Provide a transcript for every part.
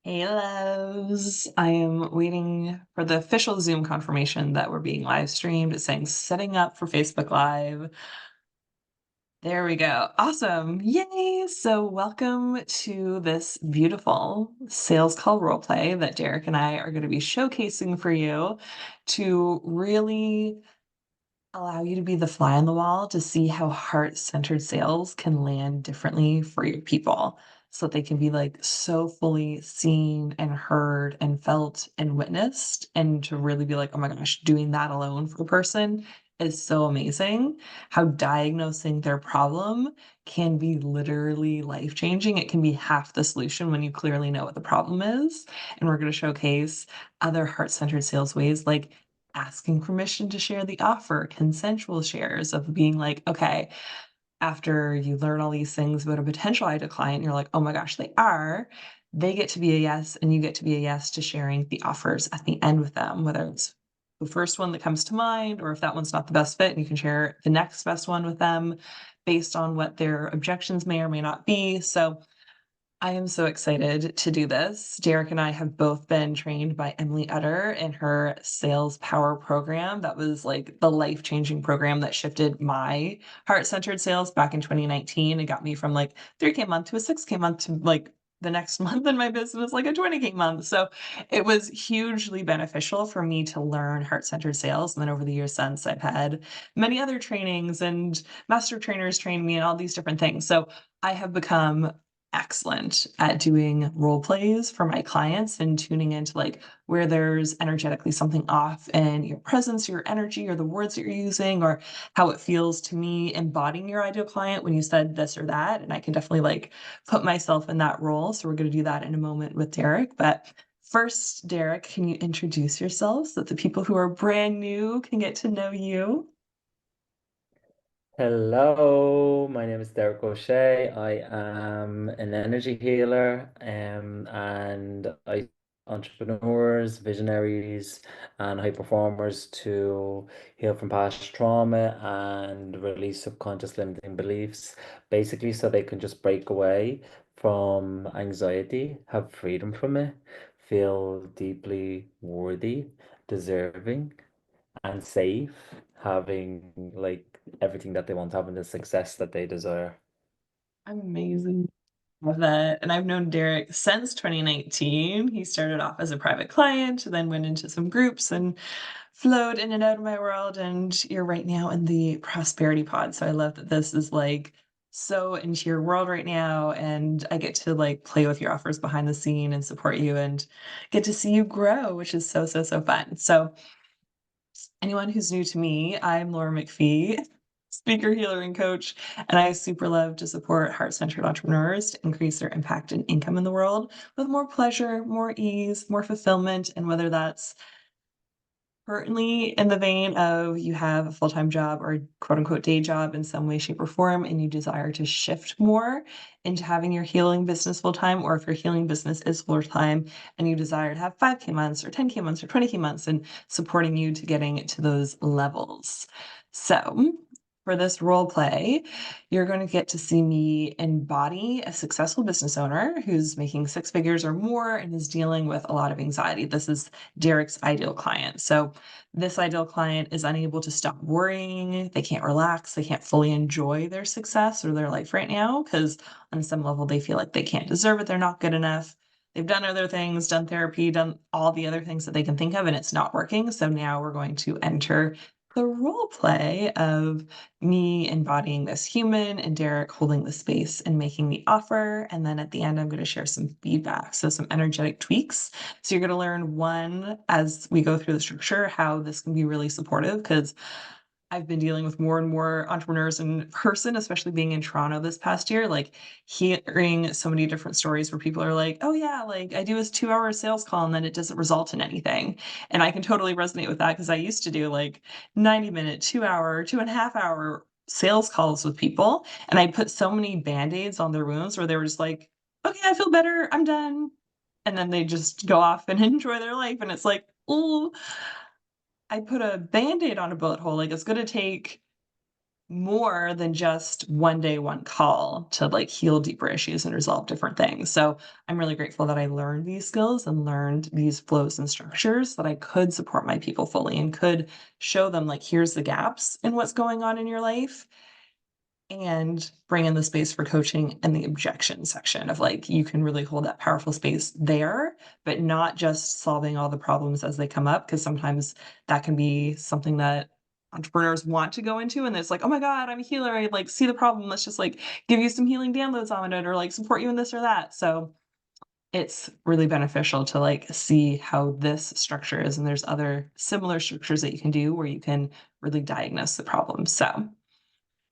Hey, loves. I am waiting for the official Zoom confirmation that we're being live streamed. It's saying setting up for Facebook Live. There we go. Awesome. Yay. So, welcome to this beautiful sales call role play that Derek and I are going to be showcasing for you to really allow you to be the fly on the wall to see how heart-centered sales can land differently for your people so that they can be like so fully seen and heard and felt and witnessed and to really be like, oh my gosh, doing that alone for a person is so amazing. How diagnosing their problem can be literally life-changing. It can be half the solution when you clearly know what the problem is. And we're going to showcase other heart-centered sales ways like asking permission to share the offer, consensual shares of being like, okay, after you learn all these things about a potential ideal client, you're like, oh my gosh, they get to be a yes, and you get to be a yes to sharing the offers at the end with them, whether it's the first one that comes to mind, or if that one's not the best fit, and you can share the next best one with them based on what their objections may or may not be. So I am so excited to do this. Derek and I have both been trained by Emily Utter in her Sales Power program. That was like the life-changing program that shifted my heart-centered sales back in 2019. It got me from like 3K month to a 6K month to like the next month in my business, like a 20K month. So it was hugely beneficial for me to learn heart-centered sales. And then over the years since, I've had many other trainings and master trainers train me and all these different things. So I have become excellent at doing role plays for my clients and tuning into like where there's energetically something off in your presence, your energy, or the words that you're using, or how it feels to me embodying your ideal client when you said this or that. And I can definitely like put myself in that role. So we're going to do that in a moment with Derek. But first, Derek, can you introduce yourself so that the people who are brand new can get to know you? Hello, my name is Derek O'Shea. I am an energy healer, and I entrepreneurs, visionaries, and high performers to heal from past trauma and release subconscious limiting beliefs, basically, so they can just break away from anxiety, have freedom from it, feel deeply worthy, deserving and safe, having like everything that they want, having the success that they desire. Amazing. Love that. And I've known Derek since 2019. He started off as a private client, then went into some groups and flowed in and out of my world. And you're right now in the prosperity pod. So I love that this is like so into your world right now. And I get to like play with your offers behind the scene and support you and get to see you grow, which is so, so, so fun. So anyone who's new to me, I'm Laura McPhee, speaker, healer, and coach, and I super love to support heart-centered entrepreneurs to increase their impact and income in the world with more pleasure, more ease, more fulfillment, and whether that's currently in the vein of you have a full-time job or quote unquote day job in some way, shape, or form, and you desire to shift more into having your healing business full-time, or if your healing business is full-time and you desire to have 5K months or 10K months or 20K months and supporting you to getting to those levels. So for this role play, you're going to get to see me embody a successful business owner who's making six figures or more and is dealing with a lot of anxiety. This is Derek's ideal client. So this ideal client is unable to stop worrying. They can't relax. They can't fully enjoy their success or their life right now because on some level they feel like they can't deserve it. They're not good enough. They've done other things, done therapy, done all the other things that they can think of, and it's not working. So now we're going to enter the role play of me embodying this human and Derek holding the space and making the offer. And then at the end, I'm going to share some feedback. So some energetic tweaks. So you're going to learn one as we go through the structure, how this can be really supportive because I've been dealing with more and more entrepreneurs in person, especially being in Toronto this past year, like hearing so many different stories where people are like, oh yeah, like I do this 2 hour sales call and then it doesn't result in anything. And I can totally resonate with that because I used to do like 90-minute, 2 hour, 2.5 hour sales calls with people. And I put so many band-aids on their wounds where they were just like, okay, I feel better, I'm done. And then they just go off and enjoy their life. And it's like, oh, I put a Band-Aid on a bullet hole, like, it's gonna take more than just one day, one call to like heal deeper issues and resolve different things. So I'm really grateful that I learned these skills and learned these flows and structures that I could support my people fully and could show them like, here's the gaps in what's going on in your life and bring in the space for coaching and the objection section of like you can really hold that powerful space there, but not just solving all the problems as they come up, because sometimes that can be something that entrepreneurs want to go into and it's like, oh my god, I'm a healer, I like see the problem, let's just like give you some healing downloads on it or like support you in this or that. So it's really beneficial to like see how this structure is, and there's other similar structures that you can do where you can really diagnose the problem. So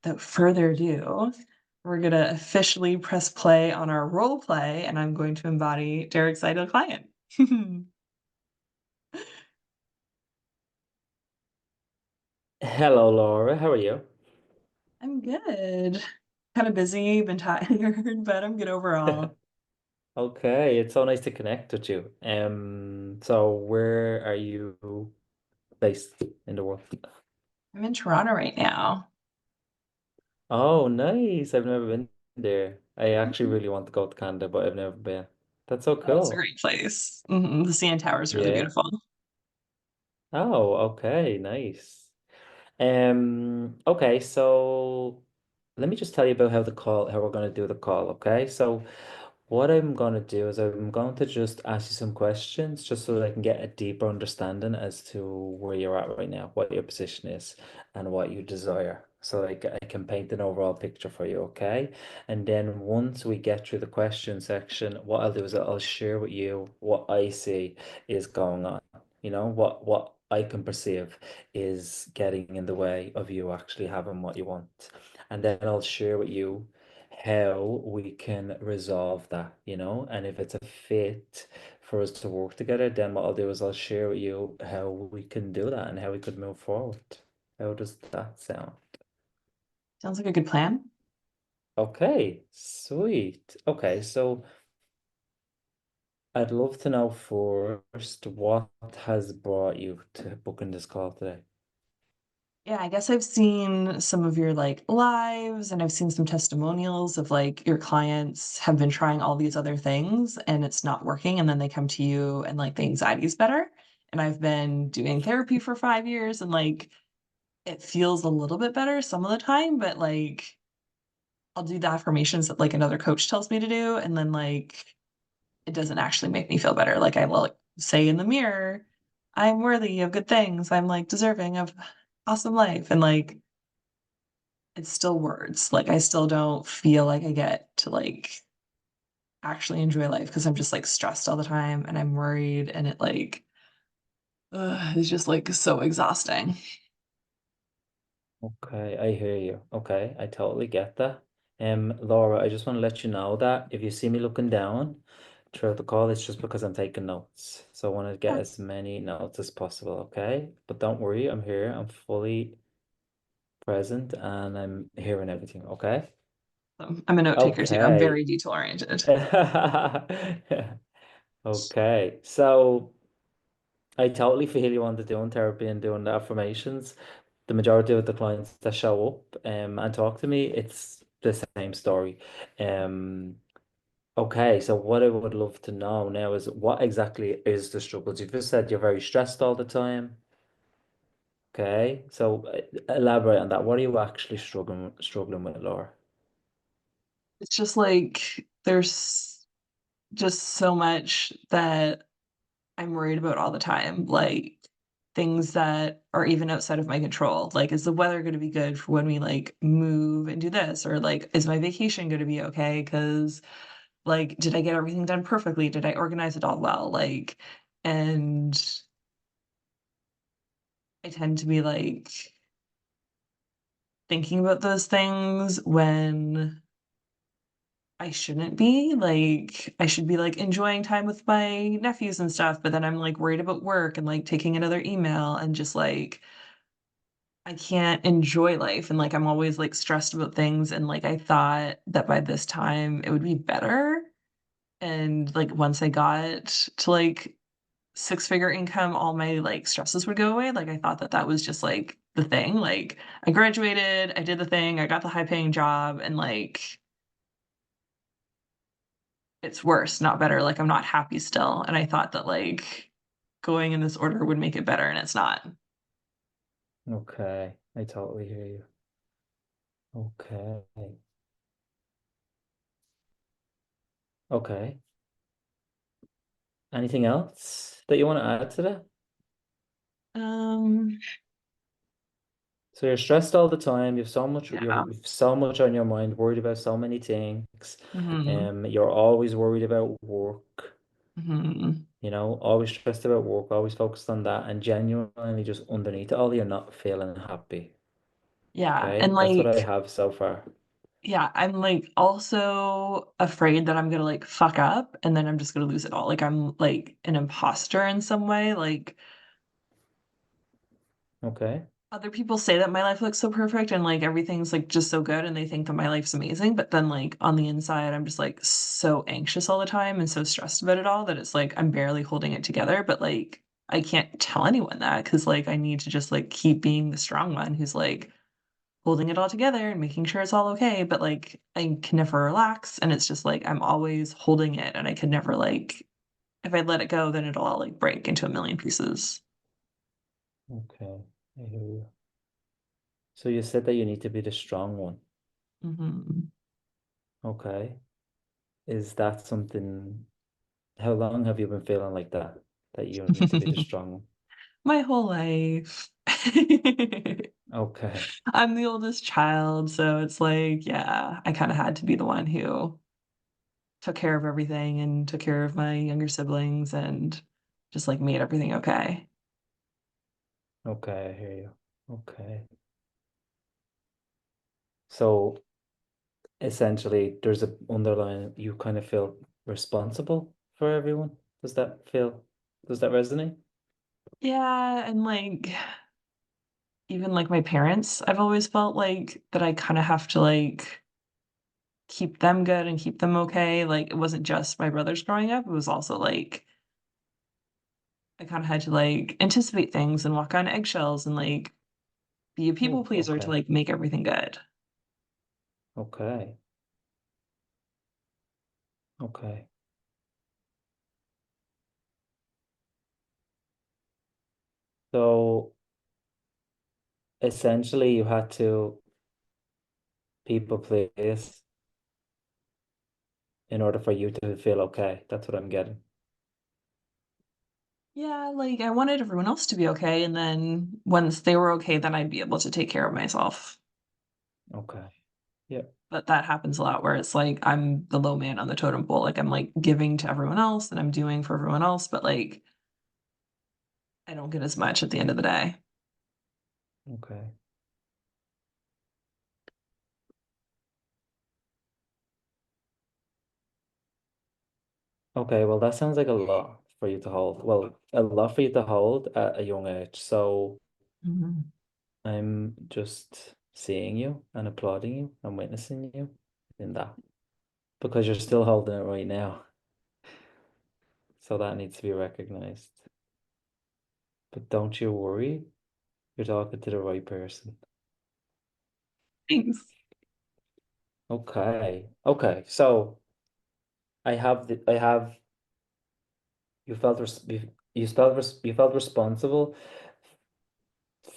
without further ado, we're going to officially press play on our role play, and I'm going to embody Derek's ideal client. I'm Hello, Laura. How are you? good. Kind of busy, been tired, but I'm good overall. Okay, it's so nice to connect with you. So where are you based in the world? I'm in Toronto right now. Oh, nice. I've never been there. I actually really want to go to Canada, but I've never been. That's so Oh, it's a cool. great place. The CN Tower is really Yeah. beautiful. Oh, okay, nice. Okay, so let me just tell you about how we're going to do the call, okay? So what I'm going to do is I'm going to just ask you some questions just so that I can get a deeper understanding as to where you're at right now, what your position is, and what you desire. So like I can paint an overall picture for you, okay? And then once we get through the question section, what I'll do is I'll share with you what I see is going on. What I can perceive is getting in the way of you actually having what you want. And then I'll share with you how we can resolve that, and if it's a fit for us to work together, then what I'll do is I'll share with you how we can do that and how we could move forward. How does that sound? Sounds like a good plan. Okay, sweet. Okay, so I'd love to know first what has brought you to booking this call today. Yeah, I guess I've seen some of your like lives and I've seen some testimonials of like your clients have been trying all these other things and it's not working. And then they come to you and like the anxiety is better. And I've been doing therapy for 5 years and like it feels a little bit better some of the time, but like I'll do the affirmations that like another coach tells me to do. And then like it doesn't actually make me feel better. Like I will like, say in the mirror, I'm worthy of good things. I'm like deserving of awesome life. And like it's still words. Like I still don't feel like I get to like actually enjoy life because I'm just like stressed all the time and I'm worried and it like is just like so exhausting. Okay, I hear you. Okay, I totally get that. Laura, I just want to let you know that if you see me looking down throughout the call, it's just because I'm taking notes. So I want to get Yeah. as many notes as possible, okay? But don't worry, I'm here. I'm fully present and I'm hearing everything, okay? I'm a note taker too. I'm Okay. very detail oriented. Okay. So I totally feel you on the doing therapy and doing the affirmations. The majority of the clients that show up and talk to me, it's the same story. Um, okay, so what I would love to know now is what exactly is the struggles? You've just said you're very stressed all the time. Okay, so elaborate on that. What are you actually struggling with, Laura? It's just like there's just so much that I'm worried about all the time. Like things that are even outside of my control. Like, is the weather going to be good for when we like move and do this? Or like, is my vacation going to be okay? Because like, did I get everything done perfectly? Did I organize it all well? Like, and I tend to be like thinking about those things when I shouldn't be. Like, I should be like enjoying time with my nephews and stuff, but then I'm like worried about work and like taking another email and just like I can't enjoy life and like I'm always like stressed about things and like I thought that by this time it would be better. And like once I got to like six-figure income, all my like stresses would go away. Like I thought that that was just like the thing. Like I graduated, I did the thing, I got the high paying job, and like it's worse, not better. Like I'm not happy still. And I thought that like going in this order would make it better, and it's not. Okay. I totally hear you. Okay. Okay. Anything else that you want to add to that? Um, So you're stressed all the time. yeah. You've so much on your mind, worried about so many things. Hmm. You're always worried about work, Hmm. always stressed about work, always focused on that, and genuinely just underneath it all, you're not feeling happy. Yeah. Okay? And That's what like, I have so far. yeah, I'm like also afraid that I'm gonna like fuck up and then I'm just gonna lose it all. Like I'm like an imposter in some way. Like Okay. other people say that my life looks so perfect and like everything's like just so good and they think that my life's amazing, but then like on the inside I'm just like so anxious all the time and so stressed about it all that it's like I'm barely holding it together, but like I can't tell anyone that because like I need to just like keep being the strong one who's like holding it all together and making sure it's all okay, but like I can never relax and it's just like I'm always holding it and I could never like if I let it go then it'll all like break into a million pieces. Okay. I hear you. So you said that you need to be the strong one. Hmm. Okay. Is that something, how long have you been feeling like that? That you need to be the strong one? My whole life. Okay. I'm the oldest child, so it's like, yeah, I kind of had to be the one who took care of everything and took care of my younger siblings and just like made everything okay. Okay, I hear you. Okay. So essentially there's a underlying you kind of feel responsible for everyone. Does that resonate? Yeah, and like even like my parents, I've always felt like that I kind of have to like keep them good and keep them okay. Like it wasn't just my brothers growing up, it was also like I kind of had to like anticipate things and walk on eggshells and like be a people Oh, pleaser to okay. like make everything good. Okay. Okay. So essentially you had to people please in order for you to feel okay. That's what I'm getting. Yeah, like I wanted everyone else to be okay, and then once they were okay, then I'd be able to take care of myself. Okay. Yep. But that happens a lot where it's like I'm the low man on the totem pole. Like I'm like giving to everyone else and I'm doing for everyone else, but like I don't get as much at the end of the day. Okay. Okay, well that sounds like a lot for you to hold. Well, a lot for you to hold at a young age. So Mhm. I'm just seeing you and applauding you and witnessing you in that because you're still holding it right now. So that needs to be recognized. But don't you worry, you're talking to the right person. Thanks. Okay. Okay. So I have you felt you felt responsible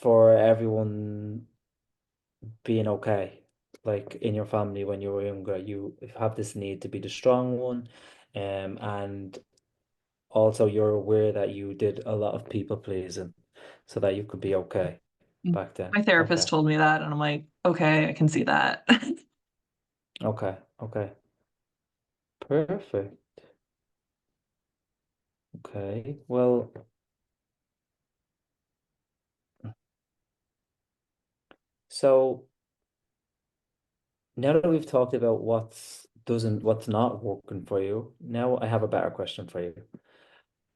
for everyone being okay. Like in your family when you were younger, you have this need to be the strong one, and also you're aware that you did a lot of people pleasing so that you could be okay back then. My therapist Okay. told me that, and I'm like, okay, I can see that. Okay. Okay. Perfect. Okay. Well, so now that we've talked about what's not working for you, now I have a better question for you.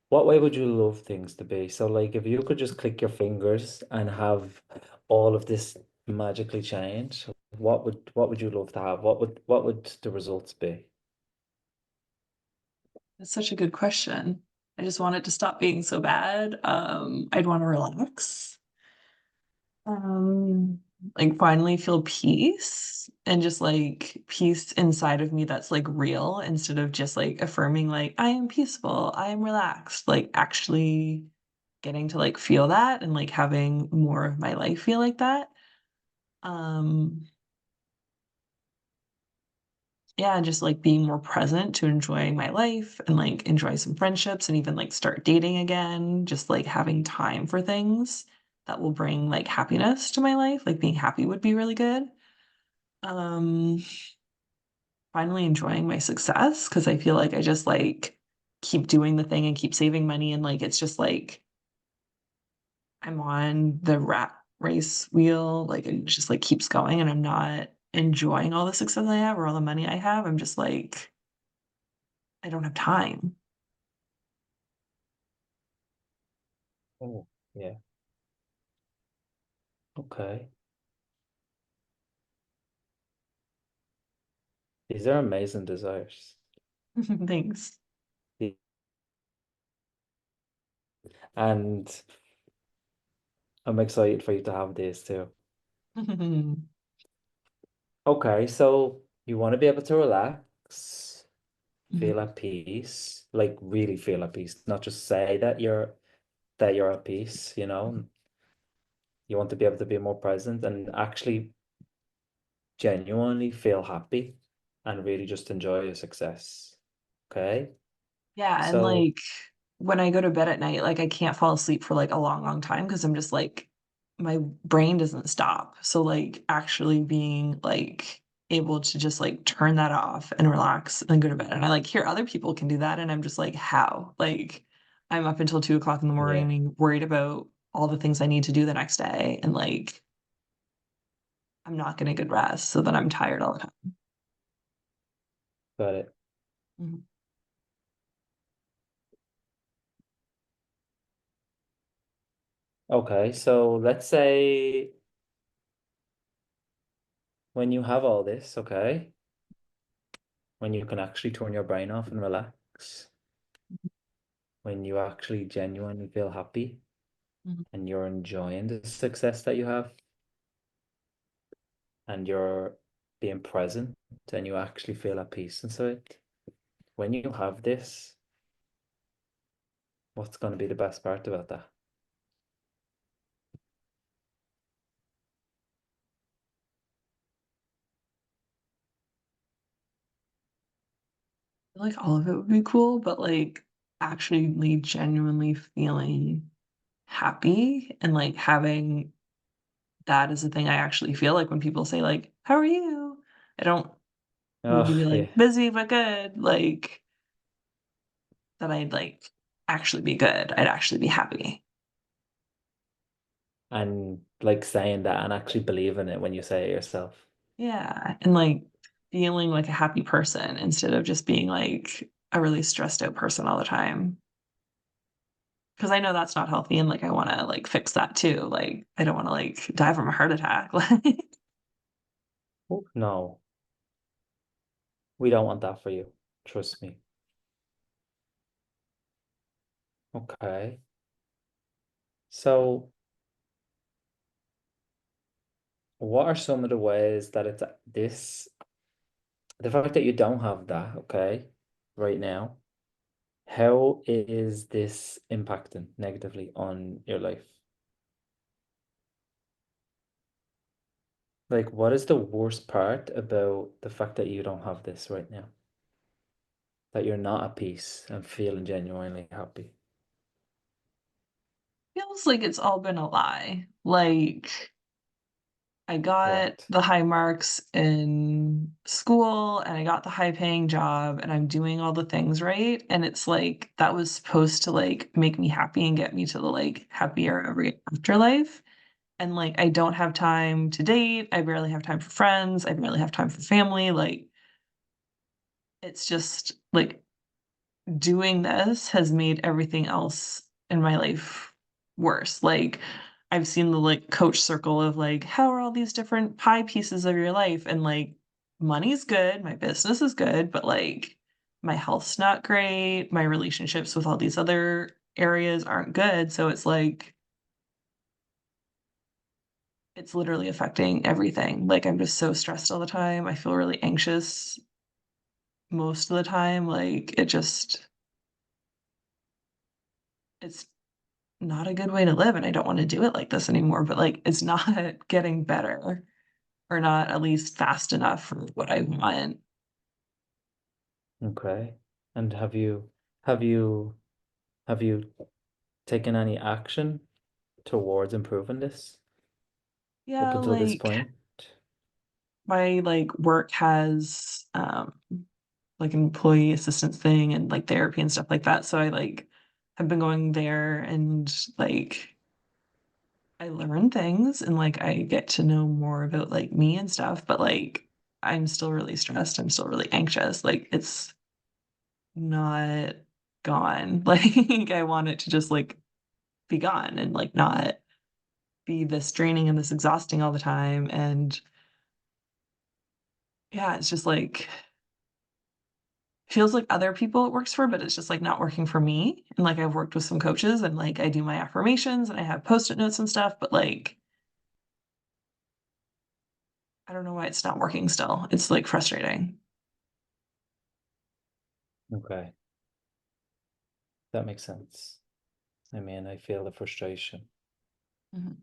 What way would you love things to be? So, like, if you could just click your fingers and have all of this magically change, what would you love to have? What would the results be? That's such a good question. I just want it to stop being so bad. I'd want to relax. Um, like finally feel peace and just like peace inside of me that's like real instead of just like affirming like I am peaceful, I am relaxed, like actually getting to like feel that and like having more of my life feel like that. Um, yeah, and just like being more present to enjoying my life and like enjoy some friendships and even like start dating again, just like having time for things that will bring like happiness to my life. Like being happy would be really good. Um, Finally enjoying my success because I feel like I just like keep doing the thing and keep saving money and like it's just like I'm on the rat race wheel, like it just like keeps going and I'm not enjoying all the success I have or all the money I have. I'm just like I don't have time. Oh, yeah. Okay. These are amazing desires. Thanks. The- And I'm excited for you to have these too. Okay, so you want to be able to relax, feel at peace, like really feel at peace, not just say that you're at peace, you know. You want to be able to be more present and actually genuinely feel happy and really just enjoy your success. Okay? Yeah, and So, like when I go to bed at night, like I can't fall asleep for like a long, long time because I'm just like my brain doesn't stop. So like actually being like able to just like turn that off and relax and then go to bed. And I like hear other people can do that and I'm just like, how? Like I'm up until 2 o'clock in the yeah, morning worried about all the things I need to do the next day and like I'm not getting good rest. So then I'm tired all the time. got it. Mhm. Okay, so let's say when you have all this, okay, when you can actually turn your brain off and relax, when you actually genuinely feel happy Mhm. and you're enjoying the success that you have and you're being present and you actually feel at peace inside. When you have this, what's going to be the best part about that? Like all of it would be cool, but like actually genuinely feeling happy and like having that is the thing I actually feel like when people say like, "How are you?" I don't need to Oh, be like yeah. busy but good, like that I'd like actually be good. I'd actually be happy. And like saying that and actually believing it when you say it yourself. Yeah, and like feeling like a happy person instead of just being like a really stressed out person all the time. Because I know that's not healthy and like I want to like fix that too. Like I don't want to like die from a heart attack. Like Oh, no, we don't want that for you. Trust me. Okay. So, what are some of the ways that the fact that you don't have that, okay, right now, how is this impacting negatively on your life? Like, what is the worst part about the fact that you don't have this right now? That you're not at peace and feeling genuinely happy? feels like it's all been a lie. Like I got What? the high marks in school and I got the high paying job and I'm doing all the things right. And it's like that was supposed to like make me happy and get me to the like happier every afterlife. And like I don't have time to date. I barely have time for friends. I barely have time for family. Like it's just like doing this has made everything else in my life worse. Like I've seen the like coach circle of like, how are all these different pie pieces of your life? And like money's good, my business is good, but like my health's not great, my relationships with all these other areas aren't good. So it's like it's literally affecting everything. Like I'm just so stressed all the time. I feel really anxious most of the time. Like it's not a good way to live and I don't want to do it like this anymore, but like it's not getting better or not at least fast enough for what I want. Okay. And have you have you taken any action towards improving this up Yeah, until this like point? my like work has like an employee assistance thing and like therapy and stuff like that. So I like have been going there and like I learn things and like I get to know more about like me and stuff, but like I'm still really stressed. I'm still really anxious. Like it's not gone. Like I want it to just like be gone and like not be this draining and this exhausting all the time. And yeah, it's just like feels like other people it works for, but it's just like not working for me. And like I've worked with some coaches and like I do my affirmations and I have post-it notes and stuff, but like I don't know why it's not working still. It's like frustrating. Okay, that makes sense. I mean, I feel the frustration. Mhm.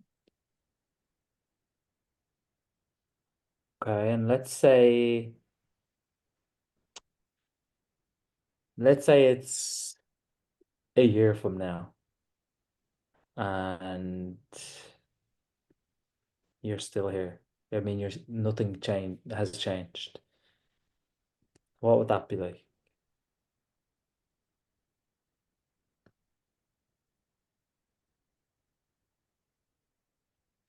Okay, and let's say it's a year from now and you're still here. I mean, nothing has changed. What would that be like?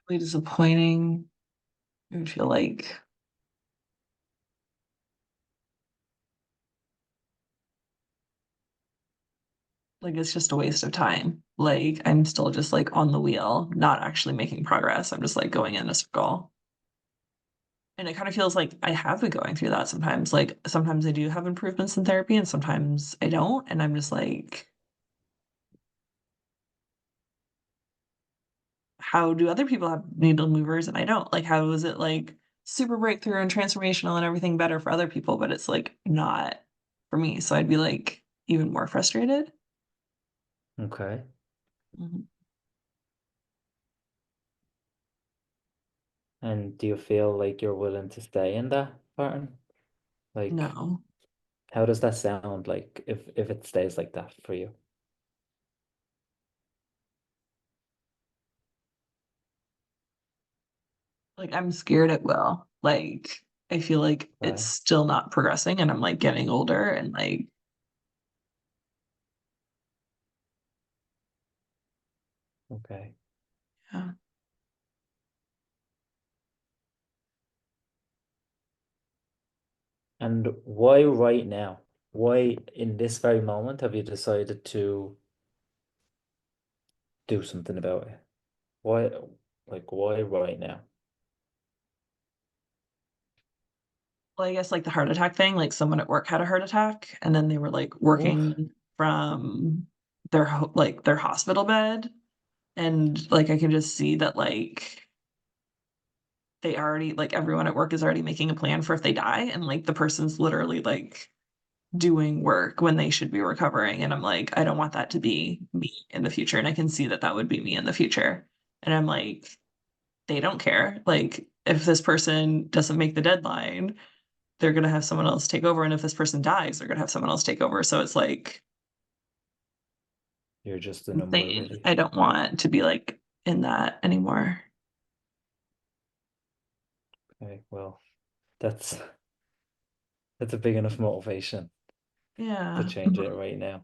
Really disappointing. I would feel like it's just a waste of time. Like I'm still just like on the wheel, not actually making progress. I'm just like going in a circle. And it kind of feels like I have been going through that sometimes. Like sometimes I do have improvements in therapy and sometimes I don't. And I'm just like, how do other people have needle movers and I don't? Like, how is it like super breakthrough and transformational and everything better for other people, but it's like not for me. So I'd be like even more frustrated. Okay. Mhm. And do you feel like you're willing to stay in that pattern? Like, No. how does that sound like if it stays like that for you? Like I'm scared it will. Like I feel like it's Okay. still not progressing and I'm like getting older and like Okay. yeah. And why right now? Why in this very moment have you decided to do something about it? Why, like, why right now? Well, I guess like the heart attack thing, like someone at work had a heart attack and then they were like Oof, working from like their hospital bed and like I can just see that like they already like everyone at work is already making a plan for if they die and like the person's literally like doing work when they should be recovering and I'm like I don't want that to be me in the future and I can see that that would be me in the future and I'm like they don't care like if this person doesn't make the deadline they're going to have someone else take over and if this person dies they're going to have someone else take over so it's like you're just a number, insane. really. I don't want to be like in that anymore. Okay, well, that's that's a big enough motivation to Yeah. change it right now.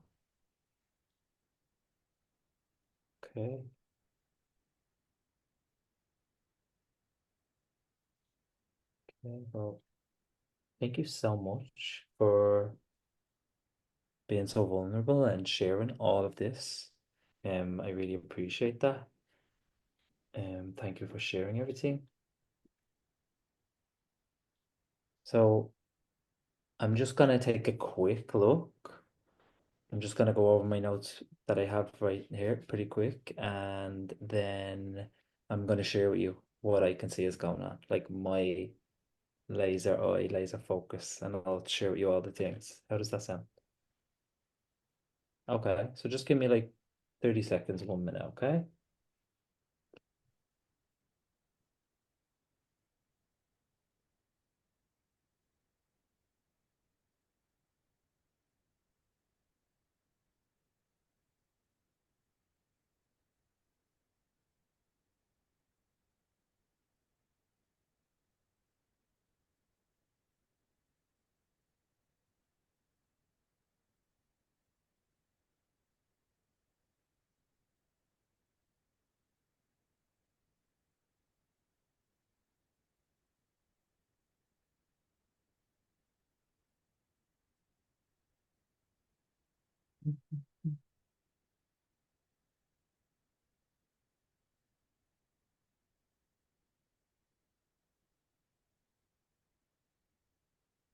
Okay. Okay, well, thank you so much for being so vulnerable and sharing all of this. I really appreciate that. Thank you for sharing everything. So I'm just gonna take a quick look. I'm just gonna go over my notes that I have right here pretty quick, and then I'm gonna share with you what I can see is going on, like my laser focus, and I'll share with you all the things. How does that sound? Okay, so just give me like 30 seconds, 1 minute, okay?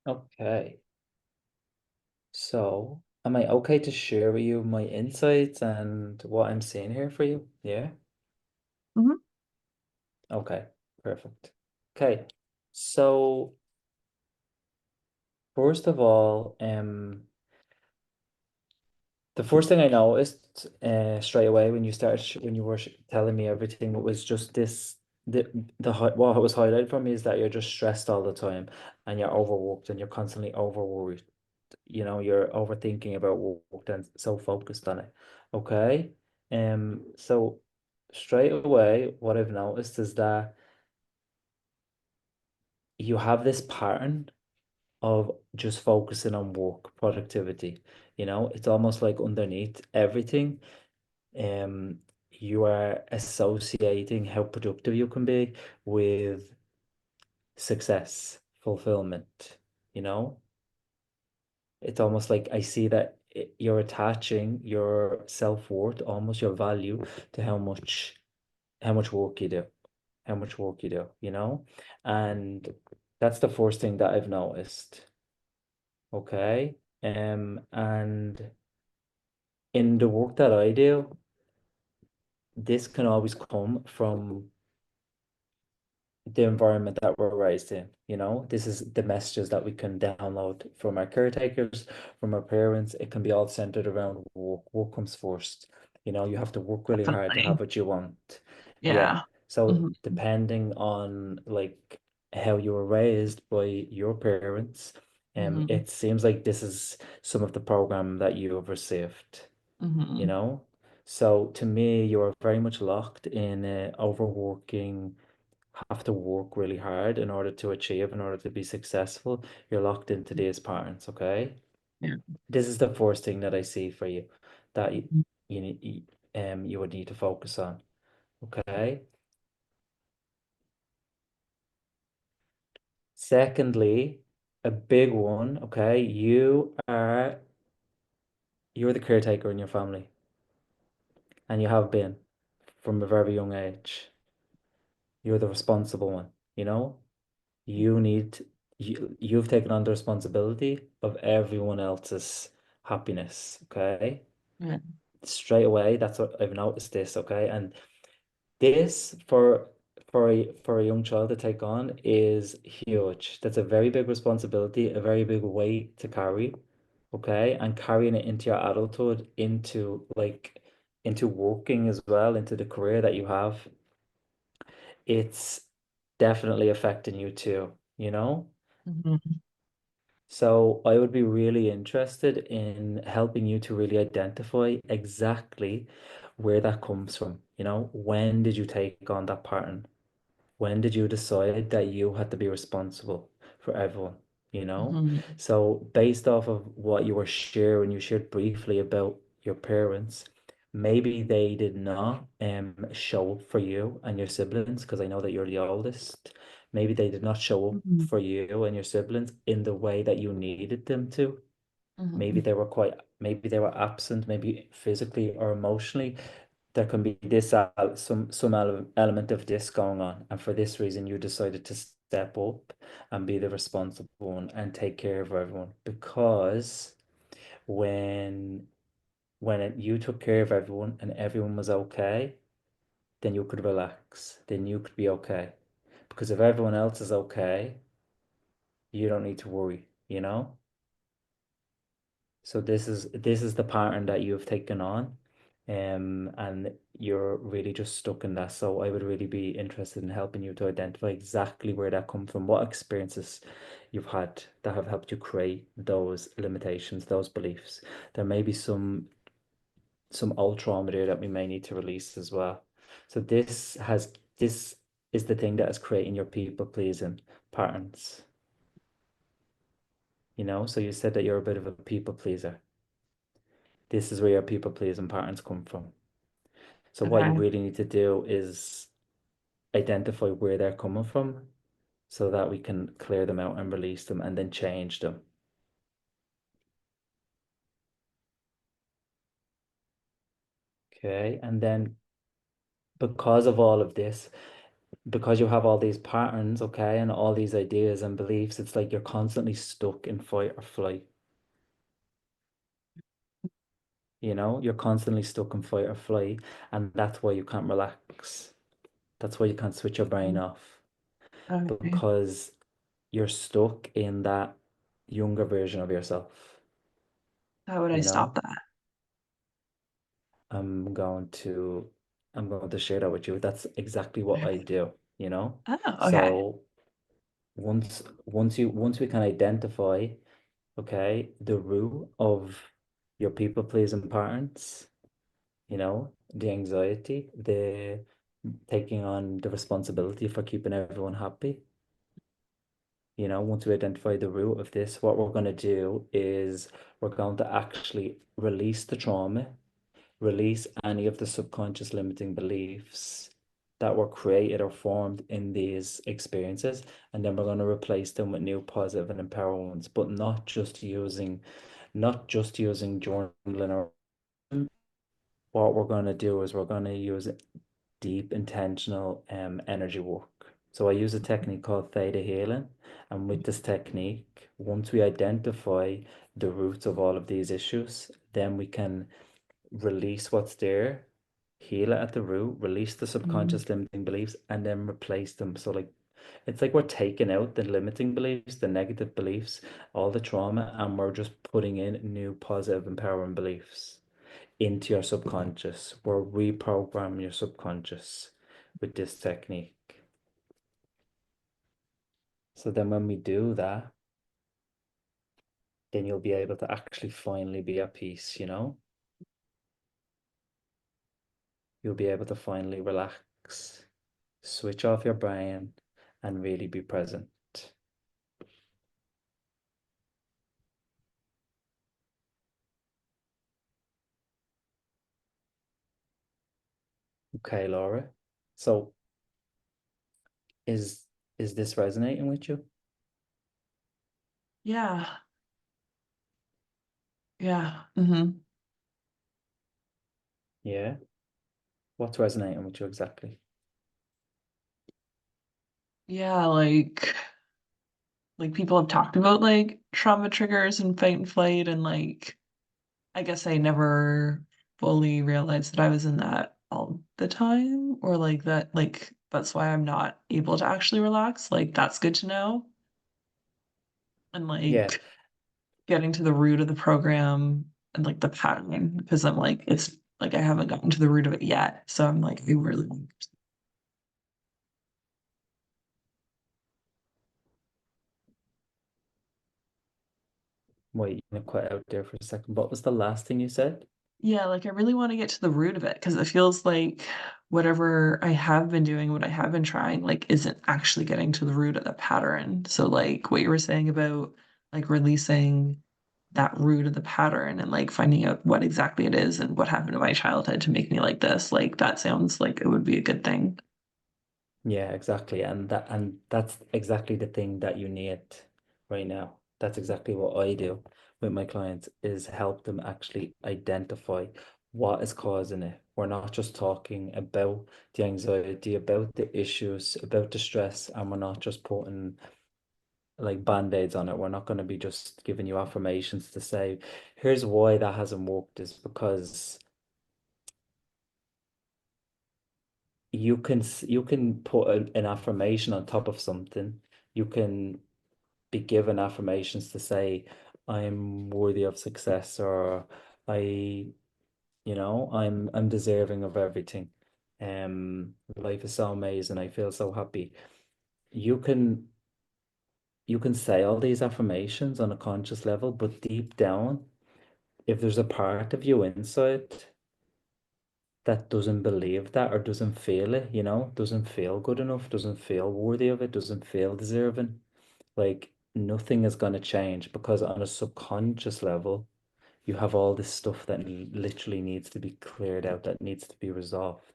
Okay, so am I okay to share with you my insights and what I'm seeing here for you? Yeah? Mhm. Okay, perfect. Okay, so first of all, the first thing I noticed straight away when you started when you were telling me everything was just this what was highlighted for me is that you're just stressed all the time and you're overworked and you're constantly overworried. You know, you're overthinking about work and so focused on it. Okay. So straight away what I've noticed is that you have this pattern of just focusing on work productivity. You know, it's almost like underneath everything, um, you are associating how productive you can be with success, fulfillment, you know? It's almost like I see that you're attaching your self-worth, almost your value, to how much work you do, how much work you do, you know? And that's the first thing that I've noticed. Okay. And in the work that I do, this can always come from the environment that we're raised in. You know, this is the messages that we can download from our caretakers, from our parents. It can be all centered around work. Work comes first. You know, you have to work really hard to Definitely. have what you want. Yeah. Yeah. So Mhm. depending on like how you were raised by your parents, Mhm. it seems like this is some of the program that you have received, you Mhm. know? So to me, you are very much locked in overworking, have to work really hard in order to achieve, in order to be successful. You're locked into these patterns, okay? Yeah. This is the first thing that I see for you that you need, you would need to focus on, okay? Secondly, a big one, okay? You're the caretaker in your family, and you have been from a very young age. You're the responsible one, you know? You need you've taken on the responsibility of everyone else's happiness, okay? Yeah. Straight away, that's what I've noticed this, okay? And this for a young child to take on is huge. That's a very big responsibility, a very big weight to carry, okay? And carrying it into your adulthood, into working as well, into the career that you have, it's definitely affecting you too, you know? Mhm. So I would be really interested in helping you to really identify exactly where that comes from. You know, when did you take on that pattern? When did you decide that you had to be responsible for everyone? You know? Mhm. So based off of what you were sharing, you shared briefly about your parents, maybe they did not show up for you and your siblings, because I know that you're the oldest. Maybe they did not show up Mhm. for you and your siblings in the way that you needed them to. Mhm. Maybe they were absent, maybe physically or emotionally. There can be some element of this going on, and for this reason, you decided to step up and be the responsible one and take care of everyone. Because when you took care of everyone and everyone was okay, then you could relax, then you could be okay. Because if everyone else is okay, you don't need to worry, you know? So this is the pattern that you've taken on, and you're really just stuck in that. So I would really be interested in helping you to identify exactly where that comes from, what experiences you've had that have helped you create those limitations, those beliefs. There may be some old trauma there that we may need to release as well. So this is the thing that is creating your people pleasing patterns, you know? So you said that you're a bit of a people pleaser. This is where your people pleasing patterns come from. So what you Okay. really need to do is identify where they're coming from so that we can clear them out and release them and then change them. Okay. And then because of all of this, because you have all these patterns, okay, and all these ideas and beliefs, it's like you're constantly stuck in fight or flight. You know, you're constantly stuck in fight or flight, and that's why you can't relax. That's why you can't switch your brain off Okay. because you're stuck in that younger version of yourself. How would I You stop know, that? I'm going to I'm going to share that with you. That's exactly what I Okay. do, you know? Oh, okay. So once we can identify, okay, the root of your people pleasing patterns, you know, the anxiety, the taking on the responsibility for keeping everyone happy. You know, once we identify the root of this, what we're going to do is we're going to actually release the trauma, release any of the subconscious limiting beliefs that were created or formed in these experiences, and then we're going to replace them with new positive and empowering ones, but not just using journaling or what we're going to do is we're going to use deep intentional energy work. So I use a technique called theta healing, and with this technique, once we identify the roots of all of these issues, then we can release what's there, heal it at the root, release the Mm. subconscious limiting beliefs, and then replace them. So like it's like we're taking out the limiting beliefs, the negative beliefs, all the trauma, and we're just putting in new positive empowering beliefs into your subconscious. We're reprogramming your subconscious with this technique. So then when we do that, then you'll be able to actually finally be at peace, you know? You'll be able to finally relax, switch off your brain, and really be present. Okay, Laura. So is is this resonating with you? Yeah. Yeah. Hmm. Yeah. What's resonating with you exactly? Yeah, like people have talked about like trauma triggers and fight and flight and like I guess I never fully realized that I was in that all the time or like that like that's why I'm not able to actually relax. Like that's good to know. And Yeah, like getting to the root of the program and like the pattern because I'm like it's like I haven't gotten to the root of it yet. So I'm like I really wait, you quite out there for a second. What was the last thing you said? yeah, like I really want to get to the root of it because it feels like whatever I have been doing, what I have been trying, like isn't actually getting to the root of the pattern. So like what you were saying about like releasing that root of the pattern and like finding out what exactly it is and what happened in my childhood to make me like this, like that sounds like it would be a good thing. Yeah, exactly. And that's exactly the thing that you need right now. That's exactly what I do with my clients is help them actually identify what is causing it. We're not just talking about the anxiety, about the issues, about the stress, and we're not just putting like band-aids on it. We're not going to be just giving you affirmations to say, here's why that hasn't worked, is because you can put an affirmation on top of something. You can be given affirmations to say, I'm worthy of success, or I, I'm deserving of everything. Life is so amazing. I feel so happy. You can you can say all these affirmations on a conscious level, but deep down, if there's a part of you inside that doesn't believe that or doesn't feel it, doesn't feel good enough, doesn't feel worthy of it, doesn't feel deserving, like nothing is going to change because on a subconscious level, you have all this stuff that literally needs to be cleared out, that needs to be resolved.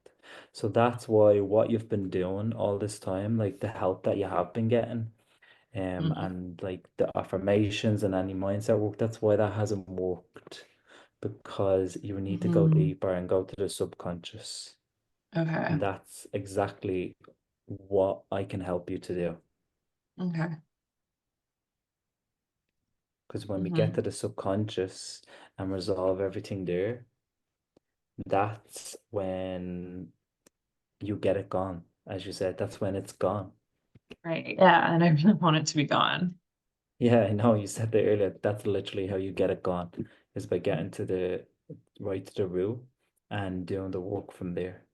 So that's why what you've been doing all this time, like the help that you have been getting, Mhm. and like the affirmations and any mindset work, that's why that hasn't worked because you need to go Mhm. deeper and go to the subconscious. Okay. And that's exactly what I can help you to do. Okay. Because when we get Mhm. to the subconscious and resolve everything there, that's when you get it gone. As you said, that's when it's gone. Right. Yeah, and I really want it to be gone. Yeah, I know you said that earlier. That's literally how you get it gone, is by getting to the right to the root and doing the work from there.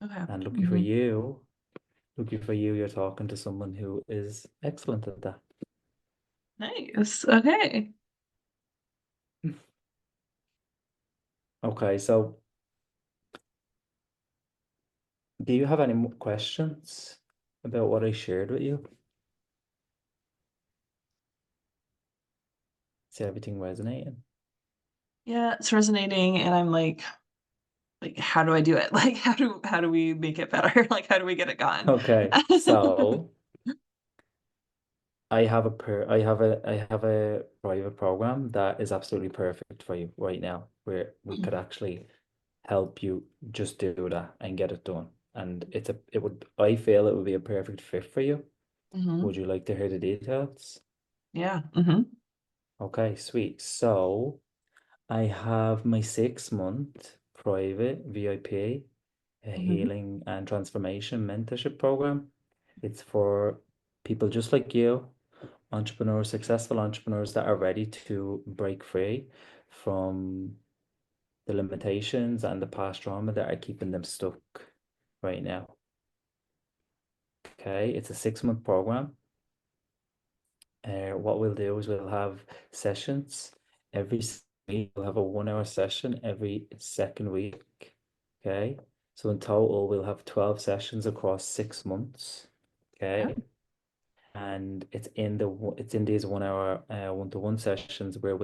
Okay. And Mhm. lucky for you, you're talking to someone who is excellent at that. Nice. Okay. Okay, so do you have any more questions about what I shared with you? Is everything resonating? Yeah, it's resonating and I'm like, how do I do it? Like, how do we make it better? Like, how do we get it gone? Okay, so I have a private program that is absolutely perfect for you right now, where we could actually help you just do that and get it done. And I feel it would be a perfect fit for you. Would Mhm. you like to hear the details? Yeah. Mhm. Okay, sweet. So I have my 6 month private VIP Mhm. healing and transformation mentorship program. It's for people just like you, entrepreneurs, successful entrepreneurs that are ready to break free from the limitations and the past trauma that are keeping them stuck right now. Okay, it's a 6 month program. What we'll do is we'll have sessions every week. We'll have a 1 hour session every second week. Okay, so in total, we'll have 12 sessions across 6 months. Yeah. Okay, and it's in these 1 hour one-to-one sessions where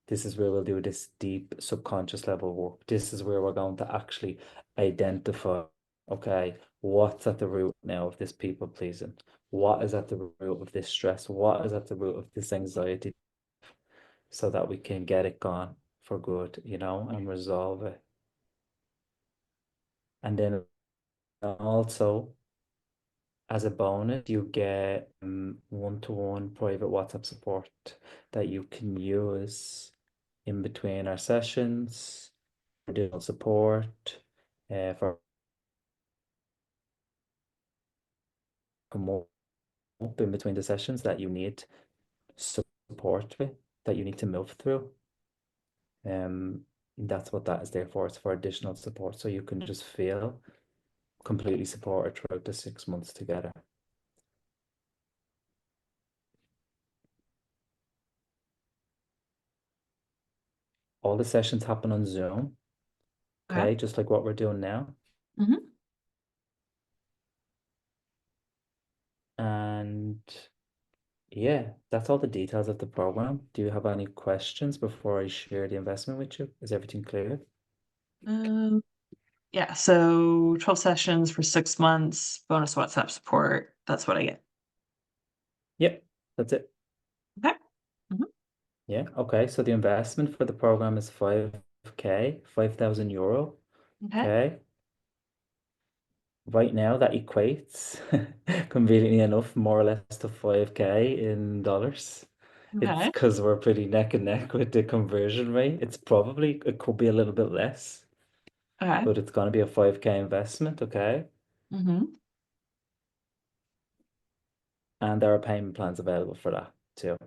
this is where we'll do this deep subconscious level work. This is where we're going to actually identify, okay, what's at the root now of this people pleasing? What is at the root of this stress? What is at the root of this anxiety? So that we can get it gone for good, and resolve it. And then also, as a bonus, you get one-to-one private WhatsApp support that you can use in between our sessions, additional support, for come up in between the sessions that you need support with, that you need to move through. That's what that is there for. It's for additional support, so you can just feel completely supported throughout the 6 months together. All the sessions happen on Zoom, Okay. okay, just like what we're doing now. Mhm. And yeah, that's all the details of the program. Do you have any questions before I share the investment with you? Is everything clear? Um, yeah, so 12 sessions for 6 months, bonus WhatsApp support. That's what I get. Yep, that's it. Okay. Mhm. Yeah, okay. So the investment for the program is five. 5K, 5,000 euro. Okay. Okay. Right now that equates conveniently enough more or less to 5K in dollars. It's Okay. because we're pretty neck and neck with the conversion rate. It could be a little bit less, Okay. but it's going to be a 5K investment, okay? Mm-hmm. And there are payment plans available for that too.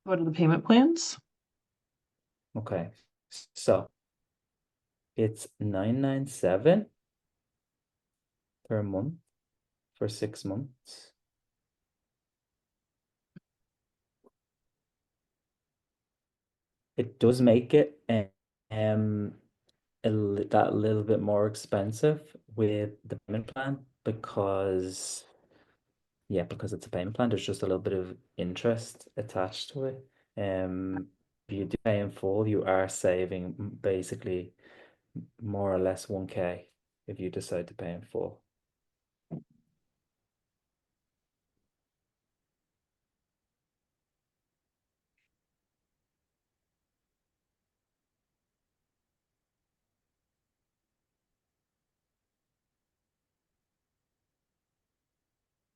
What are the payment plans? Okay. So it's 997 per month for 6 months. It does make it um that little bit more expensive with the payment plan because because it's a payment plan, there's just a little bit of interest attached to it. If you do pay in full, you are saving basically more or less 1K if you decide to pay in full.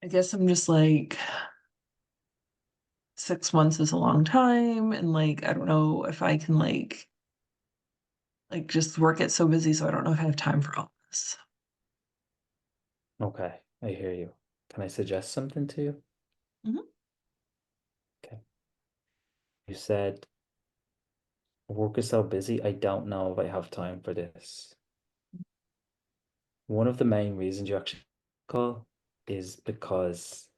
I guess I'm just like 6 months is a long time, and like I don't know if I can just work it so busy, so I don't know if I have time for all this. Okay, I hear you. Can I suggest something to you? Mhm. Okay. You said work is so busy, I don't know if I have time for this. One of the main reasons you actually call is because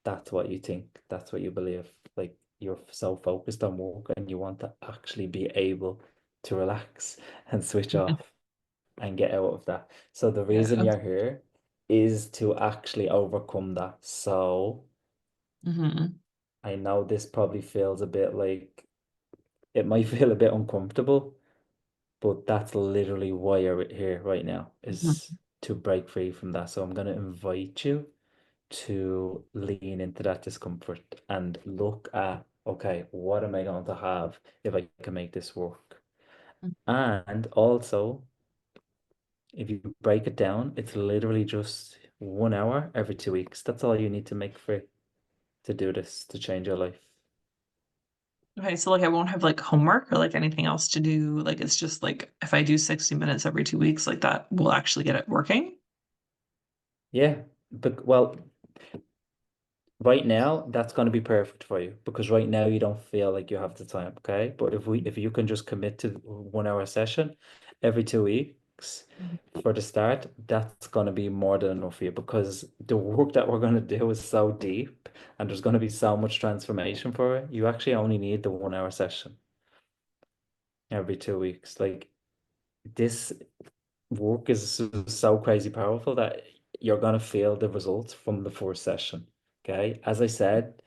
that's what you think, that's what you believe. Like you're so focused on work and you want to actually be able to relax and switch off and get out of that. So the reason Yeah. you're here is to actually overcome that. So Hmm. I know this probably feels a bit like it might feel a bit uncomfortable, but that's literally why you're here right now is Hmm. to break free from that. So I'm going to invite you to lean into that discomfort and look at, okay, what am I going to have if I can make this work? And also, if you break it down, it's literally just 1 hour every 2 weeks. That's all you need to make free to do this, to change your life. Okay, so like I won't have like homework or like anything else to do. Like it's just like if I do 60 minutes every 2 weeks, like that will actually get it working. Yeah, but well, right now, that's going to be perfect for you because right now you don't feel like you have the time, okay? But if you can just commit to 1 hour session every 2 weeks Mhm. for the start, that's going to be more than enough for you because the work that we're going to do is so deep and there's going to be so much transformation for it. You actually only need the 1 hour session every 2 weeks. Like this work is so crazy powerful that you're gonna feel the results from the first session. Okay. As I said,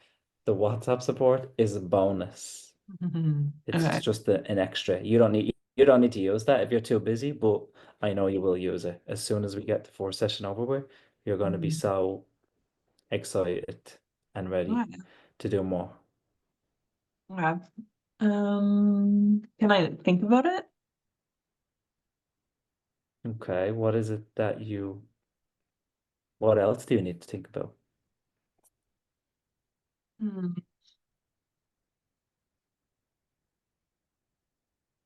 the WhatsApp support is a bonus. Mhm. It's Okay. just an extra. You don't need to use that if you're too busy, but I know you will use it. As soon as we get the first session over with, you're gonna be Mhm. so excited and ready Okay. to do more. Okay. Can I think about it? Okay, what else do you need to think about? Hmm.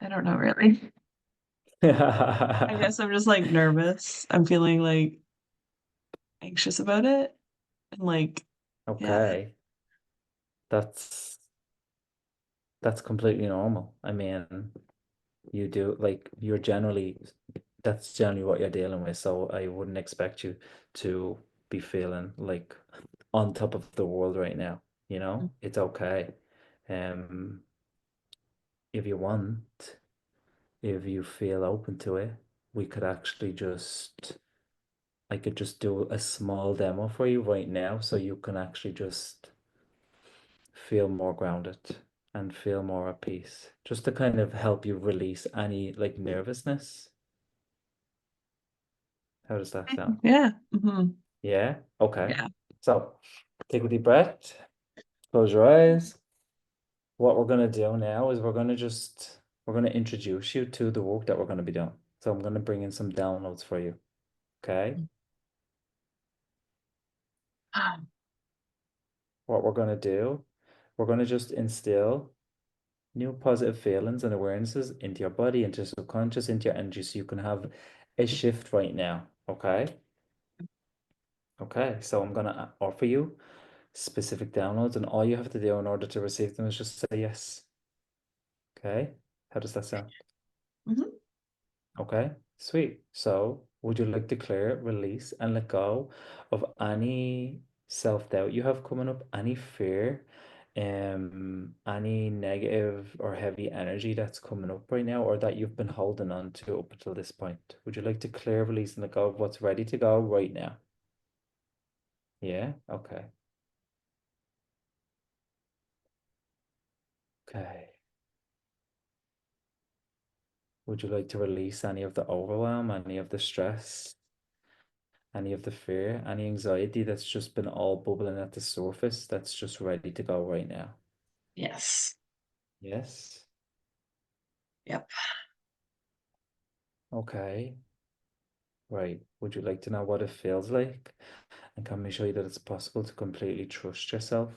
I don't know really. I guess I'm just like nervous. I'm feeling like anxious about it. And like, yeah. Okay. That's that's completely normal. I mean, you do like that's generally what you're dealing with. So I wouldn't expect you to be feeling like on top of the world right now. It's okay. Um, if you want, if you feel open to it, we could actually I could just do a small demo for you right now so you can actually just feel more grounded and feel more at peace, just to kind of help you release any like nervousness. How does that sound? Yeah. Hmm. Yeah. Okay. Yeah. So take a deep breath. Close your eyes. What we're gonna do now is we're gonna introduce you to the work that we're gonna be doing. So I'm gonna bring in some downloads for you. Okay. What we're gonna do, we're gonna just instill new positive feelings and awarenesses into your body, into your subconscious, into your energy, so you can have a shift right now. Okay. Okay. So I'm gonna offer you specific downloads, and all you have to do in order to receive them is just say yes. Okay. How does that sound? Mhm. Okay, sweet. So, would you like to clear, release, and let go of any self-doubt you have coming up, any fear, any negative or heavy energy that's coming up right now, or that you've been holding on to up until this point? Would you like to clear, release, and let go of what's ready to go right now? Yeah? Okay. Okay. Would you like to release any of the overwhelm, any of the stress? Any of the fear, any anxiety that's just been all bubbling at the surface that's just ready to go right now? Yes. Yes. Yep. Okay. Right. Would you like to know what it feels like? And can we show you that it's possible to completely trust yourself?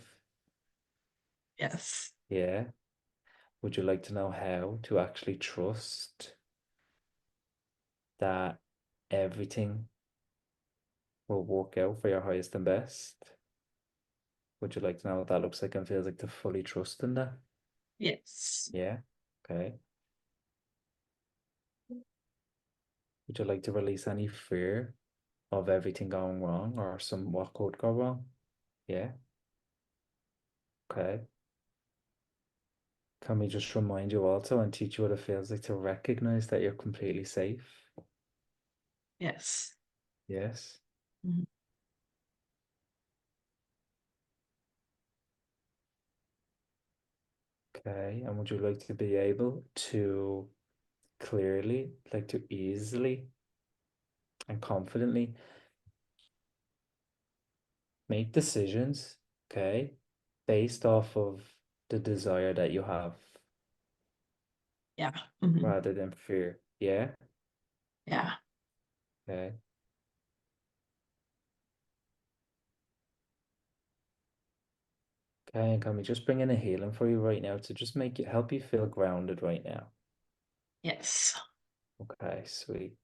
Yes. Yeah. Would you like to know how to actually trust that everything will work out for your highest and best? Would you like to know what that looks like and feels like to fully trust in that? Yes. Yeah. Okay. Would you like to release any fear of everything going wrong or some what could go wrong? Yeah, okay. Can we just remind you also and teach you what it feels like to recognize that you're completely safe? Yes. Yes. Mhm. Okay. And would you like to be able to clearly, like to easily and confidently make decisions, okay, based off of the desire that you have Yeah. Mhm. rather than fear? Yeah. Yeah. Okay. Okay, and can we just bring in a healing for you right now to just make it help you feel grounded right now? Yes. Okay, sweet.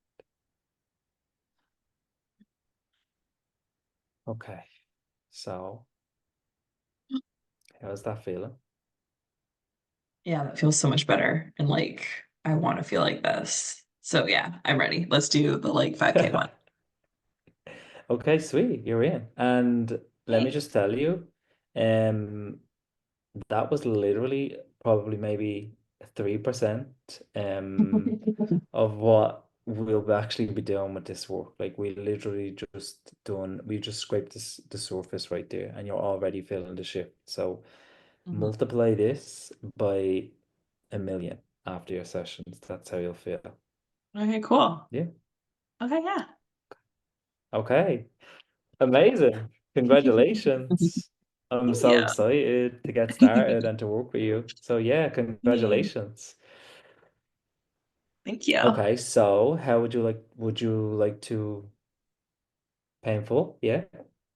Okay, so how's that feeling? Yeah, that feels so much better. And like, I want to feel like this. So yeah, I'm ready. Let's do the like 5K one. Okay, sweet, you're in. And let me Yay. just tell you, um, that was literally probably maybe 3% of what we'll actually be doing with this work. Like we just scraped the surface right there, and you're already feeling the shift. So Mhm. multiply this by 1 million after your sessions. That's how you'll feel. Okay, cool. Yeah. Okay, yeah. Okay. Amazing. Congratulations. I'm Thank so you. excited to get started and to work with you. So yeah, Yay. congratulations. Thank you. Okay, so how would you like to pay in full? Yeah.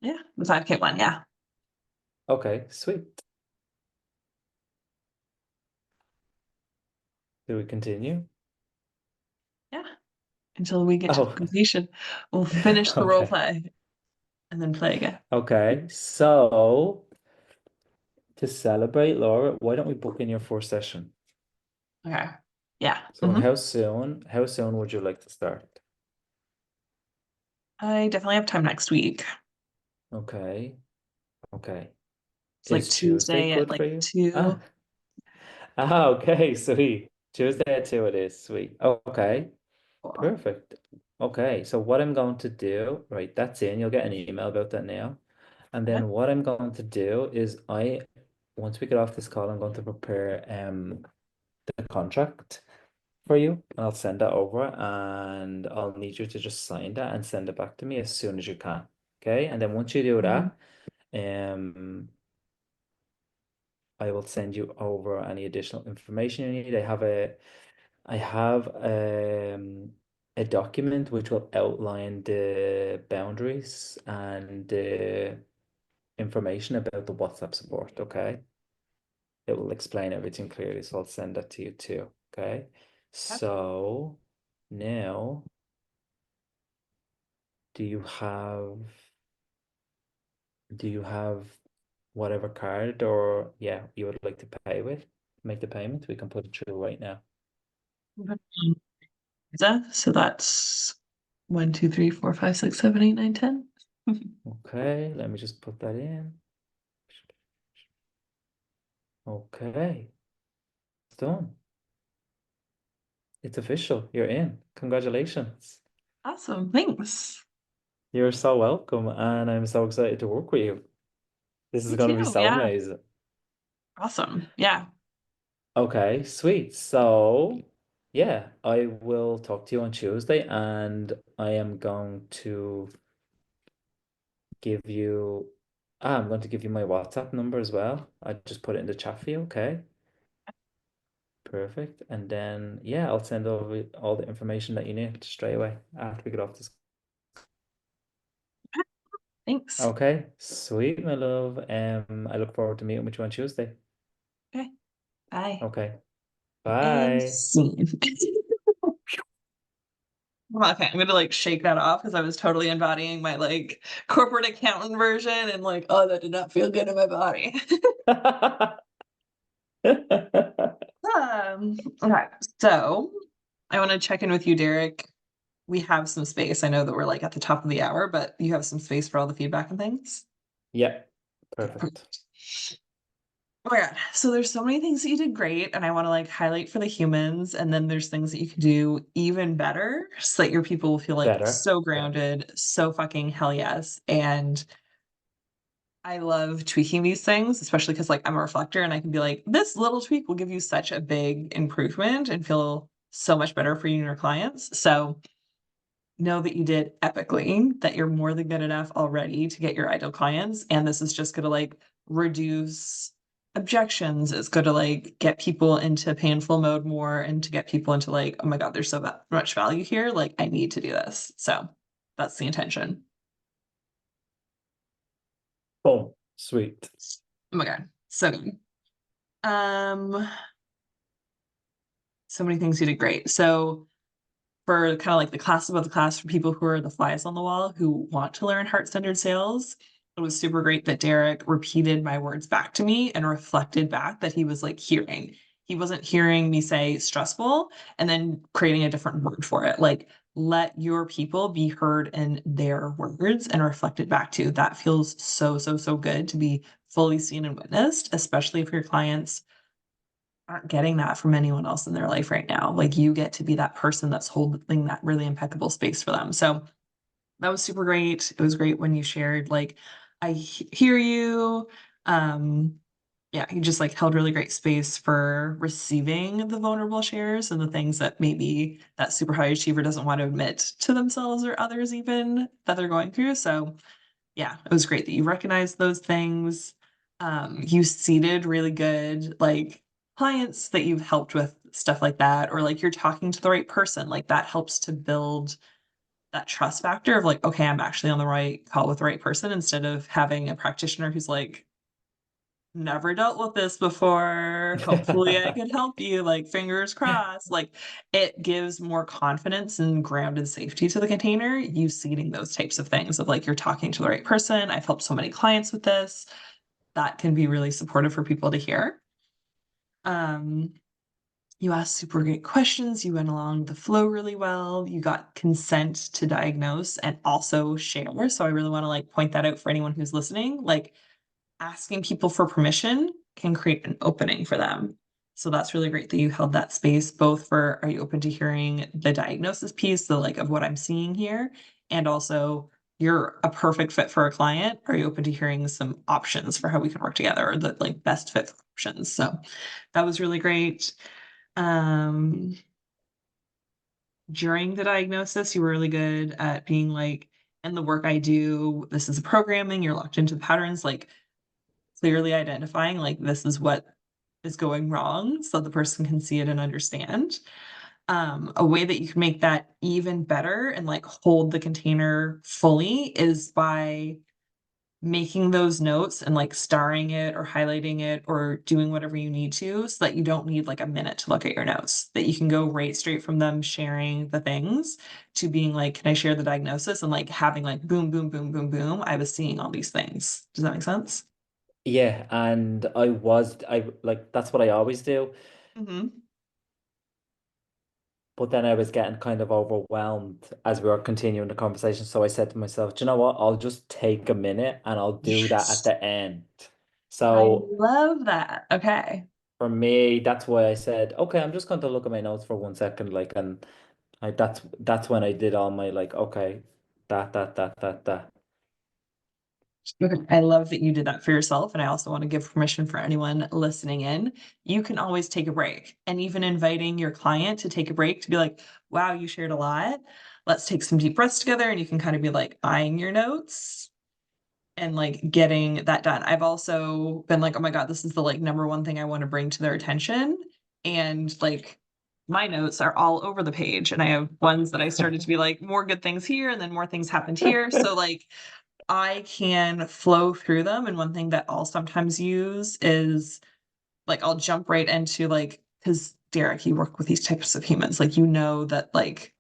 Yeah, the 5K one. Yeah. Okay, sweet. Do we continue? Yeah. Until we get to Oh, completion. We'll finish the role okay. play and then play again. Okay. So to celebrate, Laura, why don't we book in your first session? Okay. Yeah. So how soon would you like to start? I definitely have time next week. Okay. Okay. It's like Is Tuesday Tuesday at good like for you? 2. Okay, sweet. Tuesday at 2 it is. Sweet. Okay. Cool. Perfect. Okay, so what I'm going to do, right, that's in. You'll get an email about that now. And Okay. then what I'm going to do is once we get off this call, I'm going to prepare the contract for you. And I'll send that over and I'll need you to just sign that and send it back to me as soon as you can. Okay? And then once you do Mhm. that, um I will send you over any additional information you need. I have a document which will outline the boundaries and the information about the WhatsApp support, okay? It will explain everything clearly, so I'll send that to you too, okay? So now, do you have do you have whatever card or yeah, you would like to pay with? Make the payment? We can put it through right now. So that's 1, 2, 3, 4, 5, 6, 7, 8, 9, 10. Okay, let me just put that in. Okay, it's done. It's official. You're in. Congratulations. Awesome. Thanks. You're so welcome, and I'm so excited to work with you. This is Me going to be too. so Yeah. amazing. Awesome. Yeah. Okay, sweet. So, yeah, I will talk to you on Tuesday, and I am going to give you, I'm going to give you my WhatsApp number as well. I just put it in the chat for you, okay? Perfect. And then, yeah, I'll send over all the information that you need straight away after we get off this. Thanks. Okay, sweet, my love. I look forward to meeting with you on Tuesday. Okay. Bye. Okay, And bye. scene. Okay, I'm gonna like shake that off because I was totally embodying my like corporate accountant version and like, oh, that did not feel good in my body. Okay, so I want to check in with you, Derek. We have some space. I know that we're like at the top of the hour, but you have some space for all the feedback and things. Yeah, Okay, perfect. perfect. Oh my God. So there's so many things that you did great, and I want to like highlight for the humans, and then there's things that you can do even better so that your people will feel like Better. so Yeah. grounded, so fucking hell yes. And I love tweaking these things, especially because like I'm a reflector and I can be like, this little tweak will give you such a big improvement and feel so much better for you and your clients. So know that you did epically, that you're more than good enough already to get your ideal clients. And this is just going to like reduce objections. It's going to like get people into painful mode more and to get people into like, oh my God, there's so much value here. Like, I need to do this. So that's the intention. Boom. Sweet. Oh my God. So good. Um, so many things you did great. So for kind of like the class above the class for people who are the flies on the wall who want to learn heart-centered sales. It was super great that Derek repeated my words back to me and reflected back that he was like hearing. He wasn't hearing me say stressful and then creating a different word for it. Like, let your people be heard in their words and reflected back to. That feels so, so, so good to be fully seen and witnessed, especially if your clients aren't getting that from anyone else in their life right now. Like you get to be that person that's holding that really impeccable space for them. So that was super great. It was great when you shared like hear you. Um yeah, you just like held really great space for receiving the vulnerable shares and the things that maybe that super high achiever doesn't want to admit to themselves or others even that they're going through. So yeah, it was great that you recognized those things. You seeded really good like clients that you've helped with stuff like that, or like you're talking to the right person. Like that helps to build that trust factor of like, okay, I'm actually on the right call with the right person instead of having a practitioner who's like, never dealt with this before. Hopefully I can help you. Like fingers crossed. Like it gives more confidence and grounded safety to the container, you seeding those types of things of like you're talking to the right person. I've helped so many clients with this. That can be really supportive for people to hear. Um, you asked super great questions. You went along the flow really well. You got consent to diagnose and also share. So I really want to like point that out for anyone who's listening. Like asking people for permission can create an opening for them. So that's really great that you held that space both for are you open to hearing the diagnosis piece, the like of what I'm seeing here, and also you're a perfect fit for a client. Are you open to hearing some options for how we can work together or the like best fit options? So that was really great. Um, During the diagnosis, you were really good at being like, and the work I do, this is programming, you're locked into the patterns. Like clearly identifying like this is what is going wrong so the person can see it and understand. A way that you can make that even better and like hold the container fully is by making those notes and like starring it or highlighting it or doing whatever you need to so that you don't need like a minute to look at your notes, that you can go right straight from them sharing the things to being like, can I share the diagnosis? And like having like boom, boom, boom, boom, boom. I was seeing all these things. Does that make sense? Yeah, and I like that's what I always do. Hmm. But then I was getting kind of overwhelmed as we were continuing the conversation. So I said to myself, do you know what? I'll just take a minute and I'll do that at Yes. the end. I So love that. Okay. for me, that's why I said, okay, I'm just going to look at my notes for 1 second, like, and that's when I did all my like, okay, that. Okay. I love that you did that for yourself. And I also want to give permission for anyone listening in. You can always take a break. And even inviting your client to take a break to be like, wow, you shared a lot. Let's take some deep breaths together. And you can kind of be like eyeing your notes and like getting that done. I've also been like, oh my God, this is the like number one thing I want to bring to their attention. And like my notes are all over the page. And I have ones that I started to be like more good things here and then more things happened here. So like I can flow through them. And one thing that I'll sometimes use is like I'll jump right into like, because Derek, you work with these types of humans, like you know that like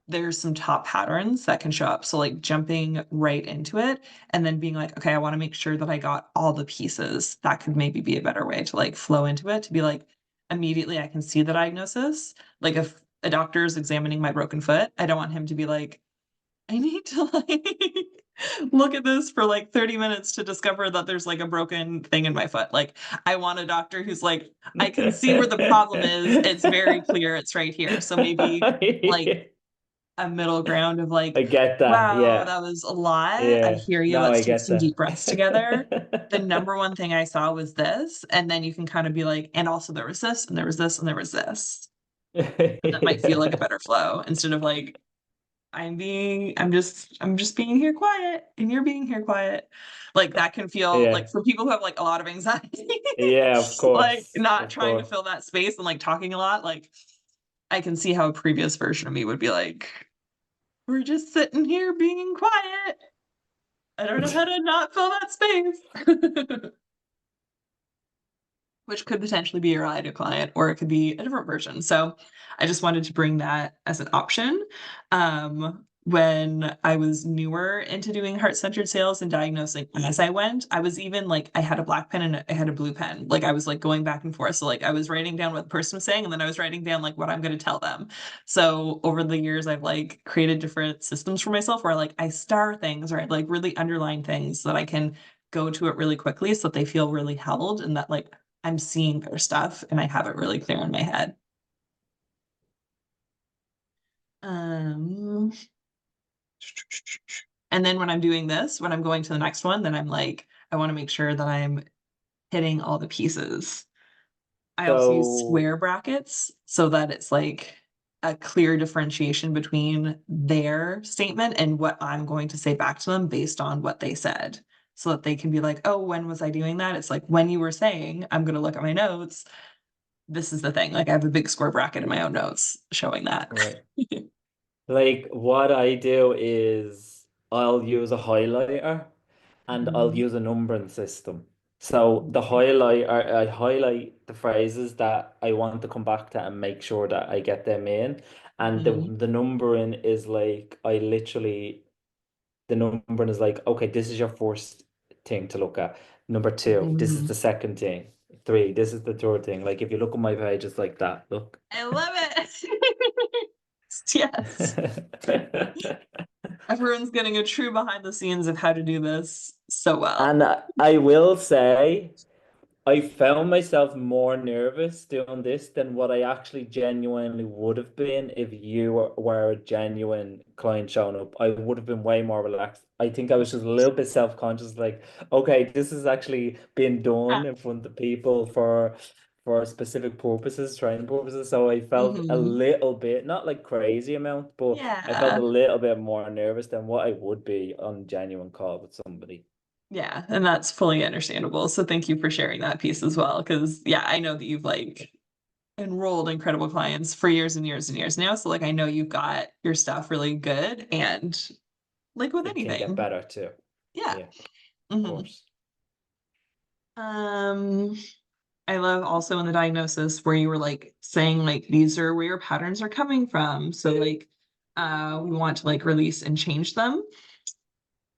there's some top patterns that can show up. So like jumping right into it and then being like, okay, I want to make sure that I got all the pieces. That could maybe be a better way to like flow into it, to be like immediately I can see the diagnosis. Like if a doctor is examining my broken foot, I don't want him to be like, I need to like look at this for like 30 minutes to discover that there's like a broken thing in my foot. Like I want a doctor who's like, I can see where the problem is. It's very clear. It's right here. So maybe like a middle ground of like, I get that. wow, Yeah. that was a lot. I Yeah. hear you. No, Let's I take get some deep breaths together. The that. number one thing I saw was this. And then you can kind of be like, and also there was this, and there was this, and there was this. And that might feel like a Yeah. better flow instead of like, I'm just being here quiet and you're being here quiet. Like that can feel like Yeah. for people who have like a lot of anxiety, Yeah, of like course. not Of trying to course. fill that space and like talking a lot, like I can see how a previous version of me would be like, we're just sitting here being quiet. I don't know how to not fill that space. Which could potentially be your ideal client, or it could be a different version. So I just wanted to bring that as an option. When I was newer into doing heart-centered sales and diagnosing as I went, I was even like, I had a black pen and I had a blue pen. Like I was like going back and forth. So like I was writing down what the person was saying, and then I was writing down like what I'm going to tell them. So over the years, I've like created different systems for myself where like I star things or I like really underline things so that I can go to it really quickly so that they feel really held and that like I'm seeing their stuff and I have it really clear in my head. Um, and then when I'm doing this, when I'm going to the next one, then I'm like, I want to make sure that I'm hitting all the pieces. I also use So, square brackets so that it's like a clear differentiation between their statement and what I'm going to say back to them based on what they said. So that they can be like, oh, when was I doing that? It's like when you were saying, I'm going to look at my notes. This is the thing. Like I have a big square bracket in my own notes showing that. right. Like what I do is I'll use a highlighter and I'll Mhm. use a numbering system. So the highlighter, I highlight the phrases that I want to come back to and make sure that I get them in. And Mhm. the numbering is like I literally the numbering is like, okay, this is your first thing to look at. Number two, this is the Mhm. second thing. Three, this is the third thing. Like if you look on my page, it's like that. Look. I love it. Yes. Everyone's getting a true behind the scenes of how to do this so well. And I will say, I found myself more nervous doing this than what I actually genuinely would have been if you were a genuine client showing up. I would have been way more relaxed. I think I was just a little bit self-conscious, like, okay, this is actually being done in front of people for specific purposes, training purposes. So I felt a Hmm. little bit, not like crazy amount, but I felt a Yeah. little bit more nervous than what I would be on genuine call with somebody. Yeah, and that's fully understandable. So thank you for sharing that piece as well. Because yeah, I know that you've like enrolled incredible clients for years and years and years now. So like I know you've got your stuff really good and like with It can get anything. better too. Yeah. Yeah, of Hmm. course. Um, I love also in the diagnosis where you were like saying like these are where your patterns are coming from. So like we want to like release and change them.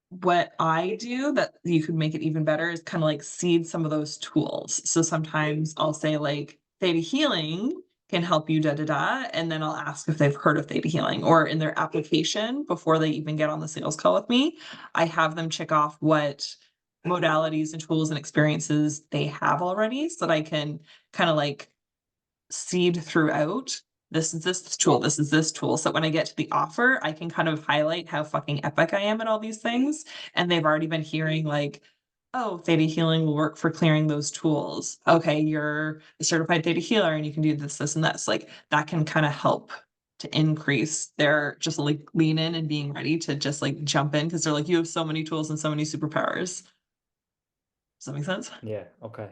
What I do that you could make it even better is kind of like seed some of those tools. So sometimes I'll say like theta healing can help you da da da, and then I'll ask if they've heard of theta healing or in their application before they even get on the sales call with me. I have them check off what modalities and tools and experiences they have already so that I can kind of like seed throughout. This is this tool, this is this tool. So when I get to the offer, I can kind of highlight how fucking epic I am at all these things. And they've already been hearing like, oh, theta healing will work for clearing those tools. Okay, you're a certified theta healer and you can do this, this, and this. Like that can kind of help to increase their just like lean in and being ready to just like jump in because they're like, you have so many tools and so many superpowers. Does that make sense? Yeah, okay.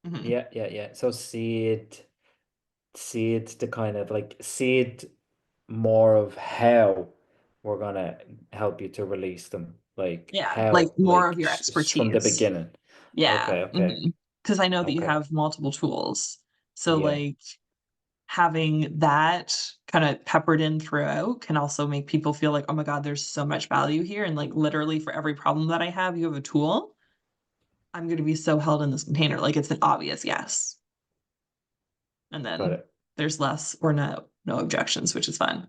Hmm. Yeah. So seed to kind of like seed more of how we're gonna help you to release them. Like Yeah, like how, more of like your from the expertise. beginning. Yeah. Okay. Because I know that you Okay. have multiple tools. So Yeah. like having that kind of peppered in throughout can also make people feel like, oh my God, there's so much value here. And like literally for every problem that I have, you have a tool. I'm going to be so held in this container. Like it's an obvious yes. And Got then it. there's less or no objections, which is fun.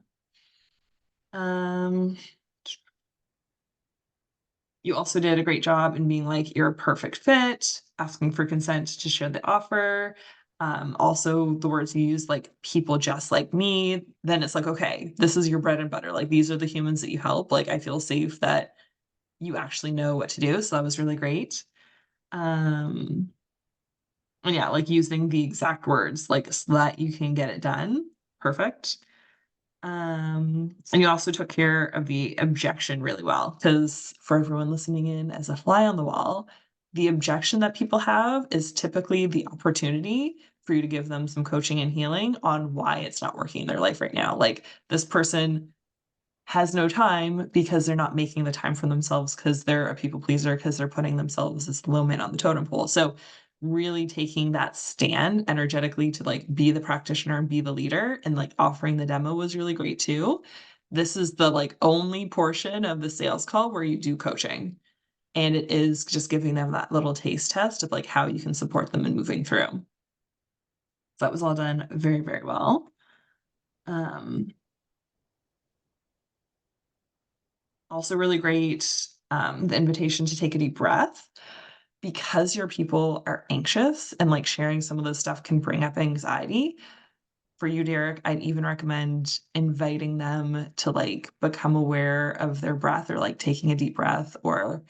Um, You also did a great job in being like, you're a perfect fit, asking for consent to share the offer. Also, the words you use, like people just like me, then it's like, okay, this is your bread and butter. Like, these are the humans that you help. Like, I feel safe that you actually know what to do. So that was really great. Um, and yeah, like using the exact words, like, so that you can get it done. Perfect. And you also took care of the objection really well, because for everyone listening in as a fly on the wall, the objection that people have is typically the opportunity for you to give them some coaching and healing on why it's not working in their life right now. Like this person has no time because they're not making the time for themselves because they're a people pleaser because they're putting themselves as low man on the totem pole. So really taking that stand energetically to like be the practitioner and be the leader and like offering the demo was really great too. This is the like only portion of the sales call where you do coaching. And it is just giving them that little taste test of like how you can support them in moving through. So that was all done very, very well. Um, Also really great, the invitation to take a deep breath because your people are anxious and like sharing some of this stuff can bring up anxiety. For you, Derek, I'd even recommend inviting them to like become aware of their breath or like taking a deep breath or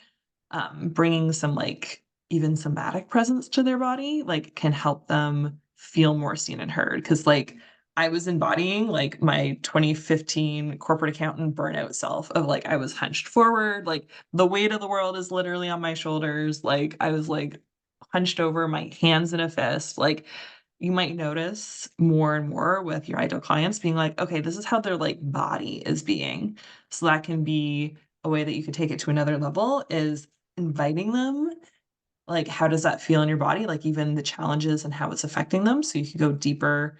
bringing some like even somatic presence to their body like can help them feel more seen and heard because like I was embodying like my 2015 corporate accountant burnout self of like I was hunched forward like the weight of the world is literally on my shoulders like I was like hunched over my hands in a fist like you might notice more and more with your ideal clients being like okay this is how their like body is being so that can be a way that you could take it to another level is inviting them like how does that feel in your body like even the challenges and how it's affecting them so you could go deeper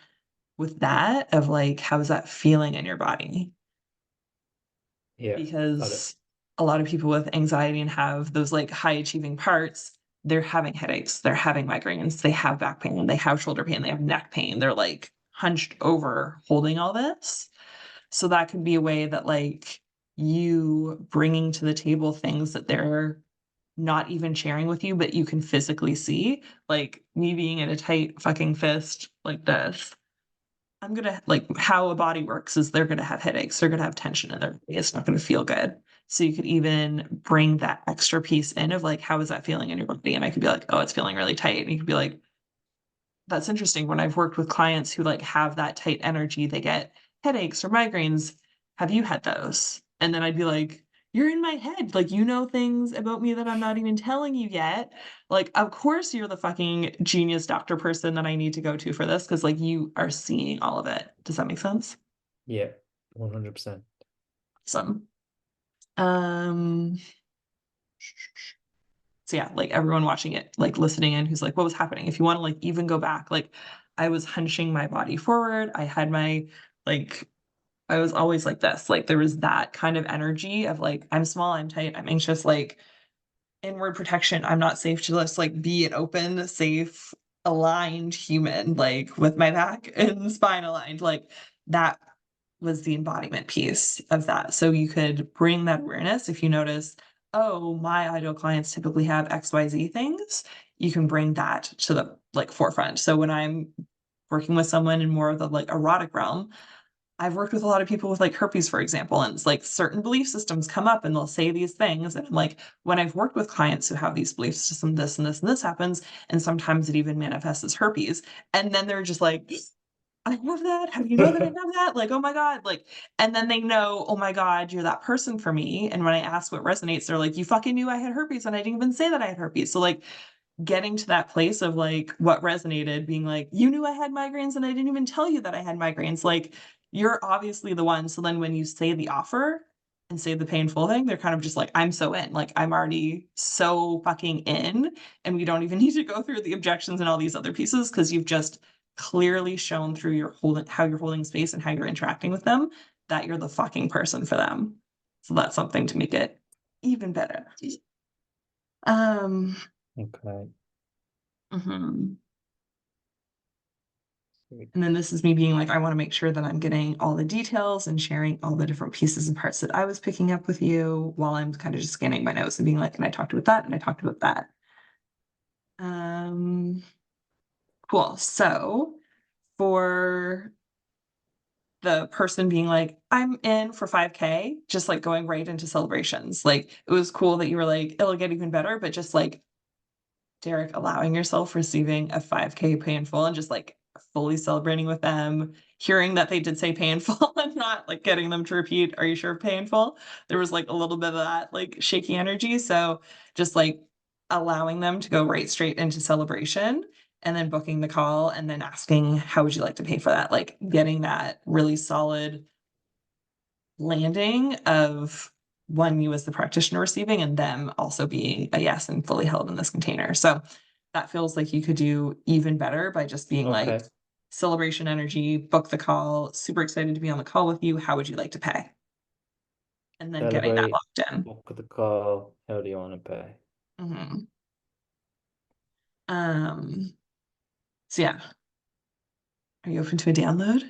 with that of like how is that feeling in your body Yeah, got it. because a lot of people with anxiety and have those like high achieving parts they're having headaches they're having migraines they have back pain they have shoulder pain they have neck pain they're like hunched over holding all this so that could be a way that like you bringing to the table things that they're not even sharing with you, but you can physically see, like me being in a tight fucking fist like this. I'm gonna like how a body works is they're gonna have headaches, they're gonna have tension in their body. It's not gonna feel good. So you could even bring that extra piece in of like, how is that feeling in your body? And I could be like, oh, it's feeling really tight. And you could be like, that's interesting. When I've worked with clients who like have that tight energy, they get headaches or migraines. Have you had those? And then I'd be like, you're in my head. Like, you know things about me that I'm not even telling you yet. Like, of course you're the fucking genius doctor person that I need to go to for this because like you are seeing all of it. Does that make sense? Yeah, 100%. Awesome. Um, so yeah, like everyone watching it, like listening in, who's like, what was happening? If you want to like even go back, like I was hunching my body forward. I had my like I was always like this. Like there was that kind of energy of like, I'm small, I'm tight, I'm anxious, like inward protection. I'm not safe to just like be an open, safe, aligned human, like with my back and spine aligned. Like that was the embodiment piece of that. So you could bring that awareness if you notice, oh, my ideal clients typically have XYZ things, you can bring that to the like forefront. So when I'm working with someone in more of the like erotic realm, I've worked with a lot of people with like herpes, for example, and it's like certain belief systems come up and they'll say these things. And I'm like, when I've worked with clients who have these belief systems, this and this and this happens, and sometimes it even manifests as herpes. And then they're just like, I have that. How do you know that I have that? Like, oh my God. Like, and then they know, oh my God, you're that person for me. And when I ask what resonates, they're like, you fucking knew I had herpes and I didn't even say that I had herpes. So like getting to that place of like what resonated, being like, you knew I had migraines and I didn't even tell you that I had migraines. Like, you're obviously the one. So then when you say the offer and say the painful thing, they're kind of just like, I'm so in. Like, I'm already so fucking in. And we don't even need to go through the objections and all these other pieces because you've just clearly shown through your holding, how you're holding space and how you're interacting with them, that you're the fucking person for them. So that's something to make it even better. Um, Okay. mhm. And then this is me being like, I want to make sure that I'm getting all the details and sharing all the different pieces and parts that I was picking up with you while I'm kind of just scanning my notes and being like, and I talked about that and I talked about that. Um, cool. So for the person being like, I'm in for 5K, just like going right into celebrations. Like it was cool that you were like, it'll get even better, but just like Derek, allowing yourself receiving a 5K pay in full and just like fully celebrating with them, hearing that they did say pay in full and not like getting them to repeat, are you sure pay in full? There was like a little bit of that like shaky energy. So just like allowing them to go right straight into celebration and then booking the call and then asking, how would you like to pay for that? Like getting that really solid landing of one, you as the practitioner receiving, and them also being a yes and fully held in this container. So that feels like you could do even better by just being like Okay. celebration energy, book the call, super excited to be on the call with you. How would you like to pay? And then getting that Celebrate. locked in. Book the call. How do you want to pay? Mhm. Um, so yeah, are you open to a download?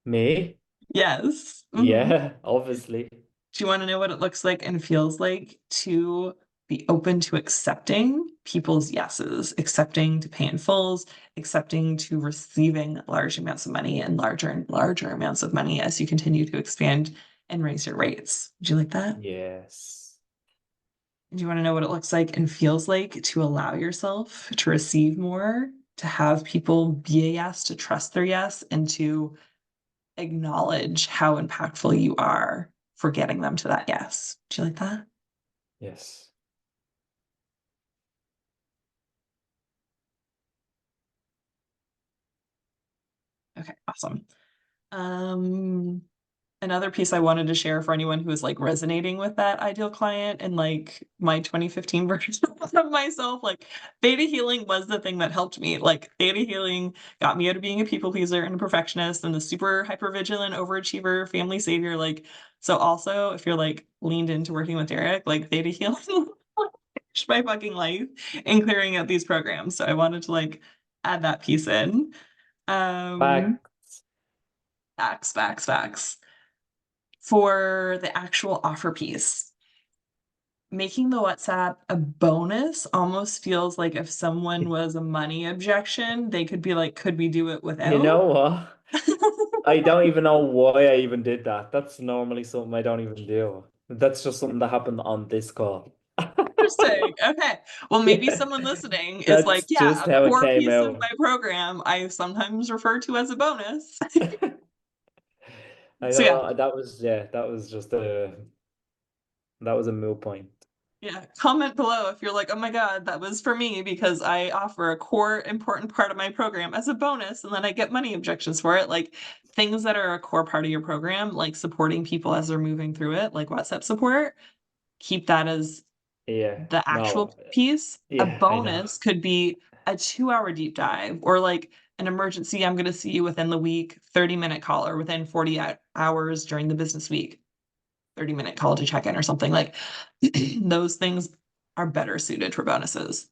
Me? Yes. Mhm. Yeah, obviously. Do you want to know what it looks like and feels like to be open to accepting people's yeses, accepting to pay in fulls, accepting to receiving large amounts of money and larger amounts of money as you continue to expand and raise your rates? Would you like that? Yes. Do you want to know what it looks like and feels like to allow yourself to receive more, to have people be a yes, to trust their yes, and to acknowledge how impactful you are for getting them to that yes? Do you like that? Yes. Okay, awesome. Um, Another piece I wanted to share for anyone who is like resonating with that ideal client and like my 2015 version of myself, like theta healing was the thing that helped me. Like theta healing got me out of being a people pleaser and a perfectionist and the super hyper vigilant overachiever family savior. Like, so also if you're like leaned into working with Derek, like theta healing changed my fucking life in clearing out these programs. So I wanted to like add that piece in. Um, Facts. facts. For the actual offer piece, making the WhatsApp a bonus almost feels like if someone was a money objection, they could be like, could we do it You without? know what? I don't even know why I even did that. That's normally something I don't even do. That's just something that happened on this call. Interesting. Okay. Well, maybe Yeah, someone listening is like, that's yeah, just a how it core came piece of out. my program I sometimes refer to as a bonus. I So yeah, know that was, yeah, that was a moot point. yeah. Comment below if you're like, oh my God, that was for me because I offer a core important part of my program as a bonus and then I get money objections for it. Like things that are a core part of your program, like supporting people as they're moving through it, like WhatsApp support, keep that as Yeah, the actual no, piece. A yeah, I know. bonus could be a 2 hour deep dive or like an emergency. I'm going to see you within the week, 30-minute call or within 40 hours during the business week, 30-minute call to check in or something like those things are better suited for bonuses.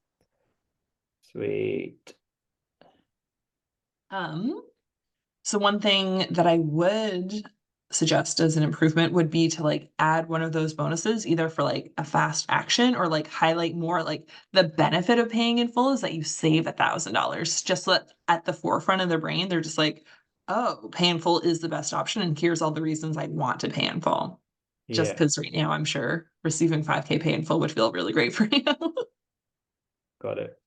Sweet. Um, So one thing that I would suggest as an improvement would be to like add one of those bonuses either for like a fast action or like highlight more like the benefit of paying in full is that you save $1,000 just so that at the forefront of their brain they're just like, oh, pay in full is the best option and here's all the reasons I want to pay in full. Just Yeah, because right now I'm sure receiving 5K pay in full would feel really great for you. got it.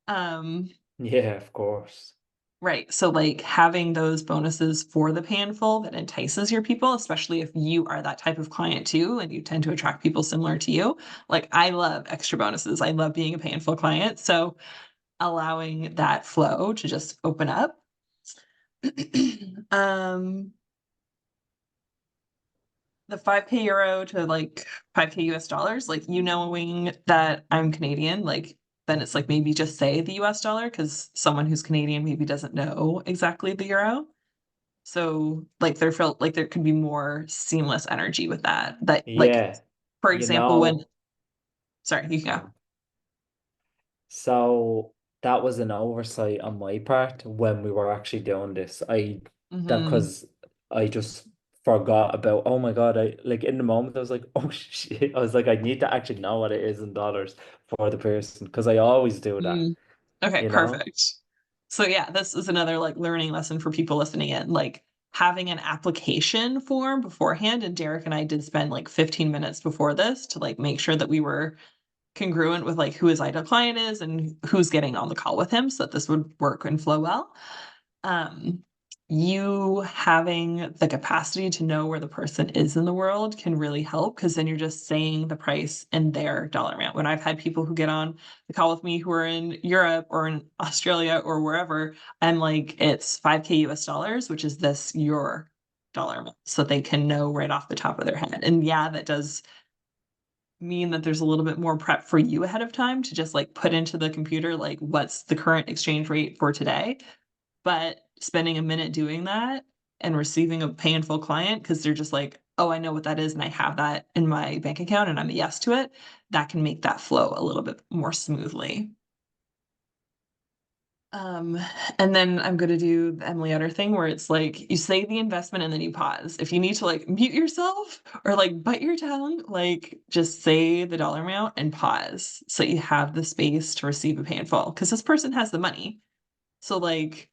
um Yeah, of course. Right. So like having those bonuses for the pay in full that entices your people, especially if you are that type of client too, and you tend to attract people similar to you. Like I love extra bonuses. I love being a pay in full client. So allowing that flow to just open up. um the 5K euro to like 5K US dollars, like you knowing that I'm Canadian, like then it's like maybe just say the US dollar because someone who's Canadian maybe doesn't know exactly the euro. So like there felt like there could be more seamless energy with that. That like Yeah, for you example, when know, sorry, you can go. so that was an oversight on my part when we were actually doing this. That Hmm. because I just forgot about, oh my God, I like in the moment I was like, oh shit. I was like, I need to actually know what it is in dollars for the person because I always do that, Mm. Okay, you know? perfect. So yeah, this is another like learning lesson for people listening in, like having an application form beforehand. And Derek and I did spend like 15 minutes before this to like make sure that we were congruent with like who his ideal client is and who's getting on the call with him so that this would work and flow well. um, you having the capacity to know where the person is in the world can really help because then you're just saying the price and their dollar amount. When I've had people who get on the call with me who are in Europe or in Australia or wherever, I'm like, it's 5K US dollars, which is this your dollar amount, so they can know right off the top of their head. And yeah, that does mean that there's a little bit more prep for you ahead of time to just like put into the computer, like, what's the current exchange rate for today? But spending a minute doing that and receiving a painful client because they're just like, oh, I know what that is and I have that in my bank account and I'm a yes to it, that can make that flow a little bit more smoothly. Um, and then I'm gonna do the Emily Utter thing where it's like you say the investment and then you pause. If you need to like mute yourself or like bite your tongue, like just say the dollar amount and pause so you have the space to receive a pay in full because this person has the money. So like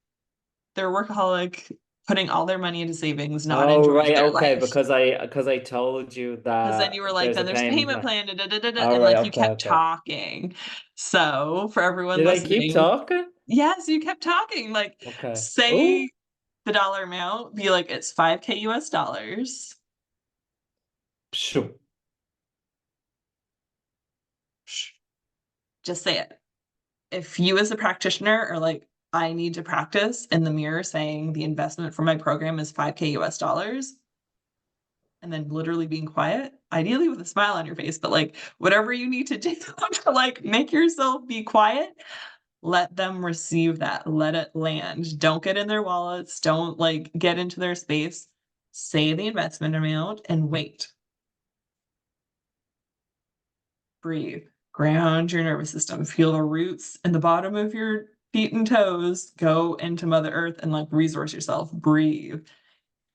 they're a workaholic, putting all their money into savings, not Oh, enjoying right, their okay, life. because I told you Because then you were that like, there's then a there's a payment payment plan. plan, da, da, da, da, da, All and right, like you okay, kept okay. talking. So for everyone Did I keep listening, talking? yes, you kept talking. Like Okay. say Oh, the dollar amount, be like, it's 5K US dollars. pshoo. Just say it. If you as a practitioner are like, I need to practice in the mirror saying the investment for my program is 5K US dollars, and then literally being quiet, ideally with a smile on your face, but like whatever you need to do to like make yourself be quiet, let them receive that. Let it land. Don't get in their wallets. Don't like get into their space. Say the investment amount and wait. Breathe. Ground your nervous system. Feel the roots and the bottom of your feet and toes go into Mother Earth and like resource yourself. Breathe.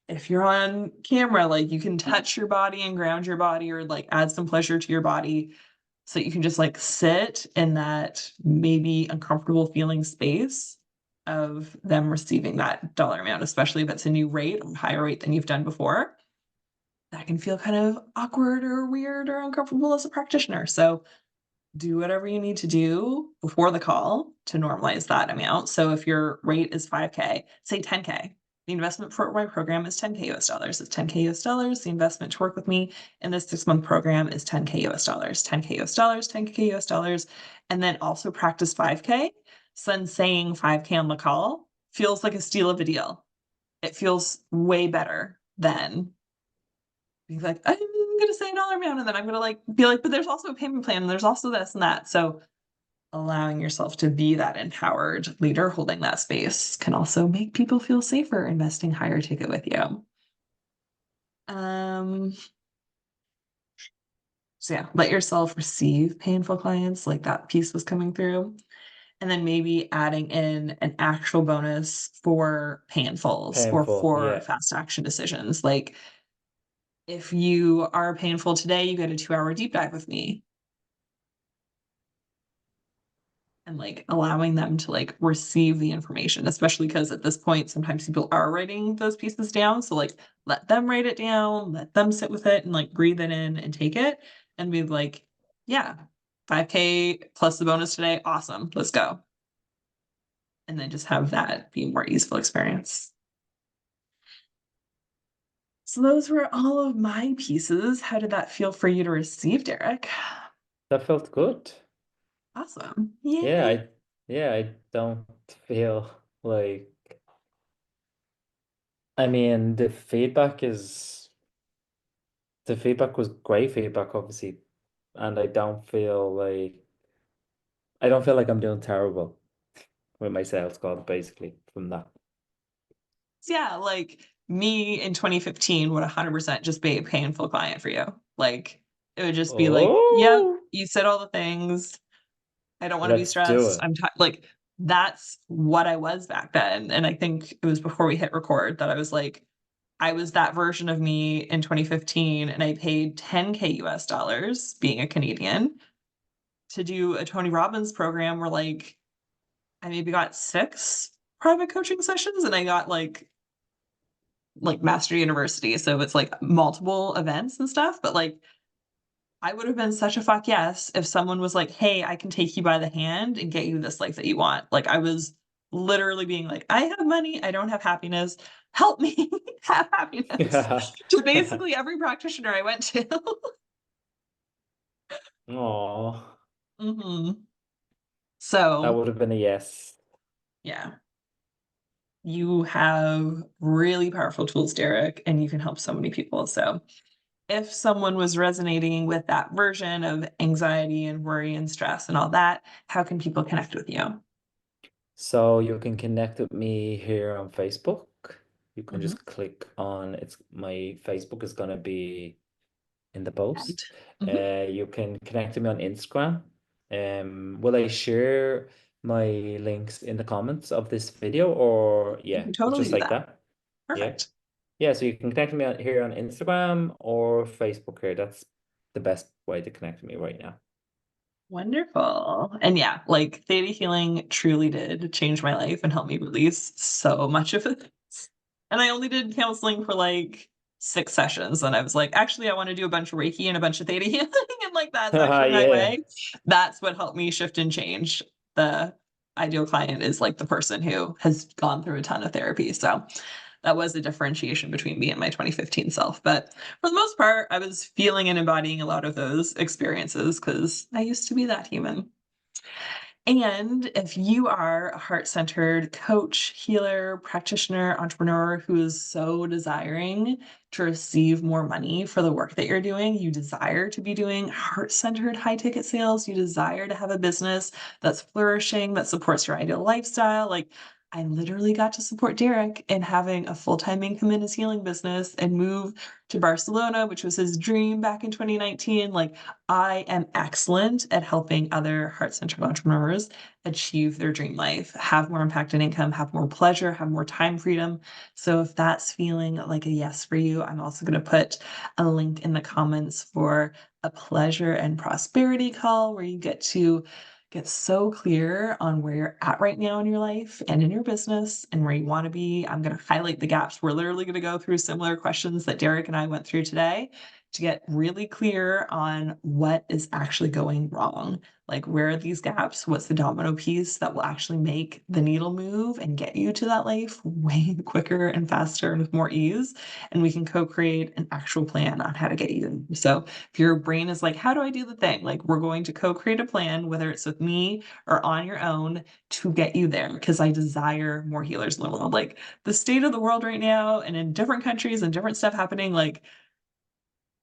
If you're on camera, like you can touch your body and ground your body or like add some pleasure to your body so you can just like sit in that maybe uncomfortable feeling space of them receiving that dollar amount, especially if it's a new rate or higher rate than you've done before. That can feel kind of awkward or weird or uncomfortable as a practitioner. So do whatever you need to do before the call to normalize that amount. So if your rate is 5K, say 10K. The investment for my program is 10K US dollars. It's 10K US dollars. The investment to work with me in this 6-month program is 10K US dollars, 10K US dollars, 10K US dollars, and then also practice 5K. So then saying 5K on the call feels like a steal of a deal. It feels way better than being like, I'm gonna say a dollar amount and then I'm gonna like be like, but there's also a payment plan and there's also this and that. So allowing yourself to be that empowered leader holding that space can also make people feel safer investing higher ticket with you. Um, so yeah, let yourself receive painful clients, like that piece was coming through. And then maybe adding in an actual bonus for painfuls or Painful. for Yeah. fast action decisions. Like if you are painful today, you get a 2-hour deep dive with me. And like allowing them to like receive the information, especially because at this point sometimes people are writing those pieces down, so like let them write it down, let them sit with it and like breathe it in and take it and be like, yeah, 5K plus the bonus today, awesome, let's go. And then just have that be a more easeful experience. So those were all of my pieces. How did that feel for you to receive, Derek? That felt good. Awesome, Yeah, yay. I don't feel like, I mean, the feedback was great feedback, obviously, and I don't feel like I'm doing terrible with my sales call, basically, from that. Yeah, like me in 2015 would 100% just be a painful client for you. Like it would just be like, yep, Oh, you said all the things. I don't want to be let's do stressed. it. I'm like that's what I was back then. And I think it was before we hit record that I was like, I was that version of me in 2015 and I paid 10K US dollars being a Canadian to do a Tony Robbins program where like I maybe got 6 private coaching sessions and I got like Master University, so it's like multiple events and stuff, but like I would have been such a fuck yes if someone was like, "Hey, I can take you by the hand and get you this life that you want." Like I was literally being like, "I have money, I don't have happiness. Help me have happiness." Yeah. To basically every practitioner I went to. Oh, Mhm. that So, would have been a yes. yeah, you have really powerful tools, Derek, and you can help so many people. So, if someone was resonating with that version of anxiety and worry and stress and all that, how can people connect with you? So you can connect with me here on Facebook. You can Mhm. just click on it's my Facebook is gonna be in the And post. mhm, You can connect to me on Instagram. Will I share my links in the comments of this video or you yeah, can it's totally just do like that. that? Yeah. Perfect. Yeah, so you can connect with me here on Instagram or Facebook here. That's the best way to connect with me right now. Wonderful. And yeah, like theta healing truly did change my life and help me release so much of it. And I only did counseling for like 6 sessions. And I was like, actually, I want to do a bunch of Reiki and a bunch of theta healing. And like, that's actually my Yeah. way. That's what helped me shift and change. The ideal client is like the person who has gone through a ton of therapy. So that was a differentiation between me and my 2015 self. But for the most part, I was feeling and embodying a lot of those experiences because I used to be that human. And if you are a heart centered coach, healer, practitioner, entrepreneur who is so desiring to receive more money for the work that you're doing, you desire to be doing heart centered high ticket sales, you desire to have a business that's flourishing, that supports your ideal lifestyle. Like, I literally got to support Derek in having a full time income in his healing business and move to Barcelona, which was his dream back in 2019. Like, I am excellent at helping other heart centered entrepreneurs achieve their dream life, have more impact and income, have more pleasure, have more time freedom. So, if that's feeling like a yes for you, I'm also going to put a link in the comments for a pleasure and prosperity call where you get to get so clear on where you're at right now in your life and in your business and where you want to be. I'm going to highlight the gaps. We're literally going to go through similar questions that Derek and I went through today to get really clear on what is actually going wrong. Like, where are these gaps? What's the domino piece that will actually make the needle move and get you to that life way quicker and faster and with more ease? And we can co-create an actual plan on how to get you there. So if your brain is like, how do I do the thing? Like, we're going to co-create a plan, whether it's with me or on your own, to get you there, because I desire more healers in the world. Like, the state of the world right now and in different countries and different stuff happening, like,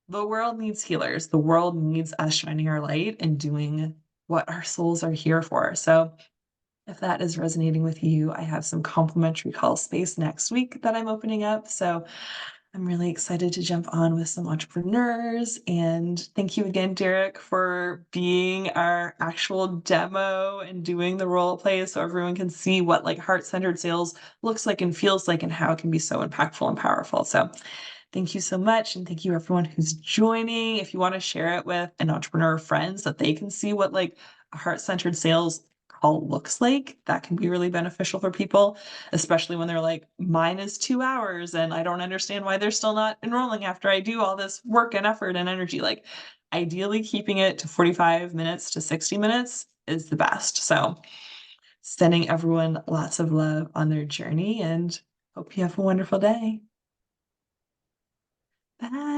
the world needs healers. The world needs us shining our light and doing what our souls are here for. So if that is resonating with you, I have some complimentary call space next week that I'm opening up. So I'm really excited to jump on with some entrepreneurs. And thank you again, Derek, for being our actual demo and doing the role play so everyone can see what like heart-centered sales looks like and feels like and how it can be so impactful and powerful. So thank you so much. And thank you everyone who's joining. If you want to share it with an entrepreneur friend so that they can see what like a heart-centered sales call looks like, that can be really beneficial for people, especially when they're like, mine is 2 hours and I don't understand why they're still not enrolling after I do all this work and effort and energy. Like, ideally keeping it to 45 minutes to 60 minutes is the best. So sending everyone lots of love on their journey and hope you have a wonderful day. Bye.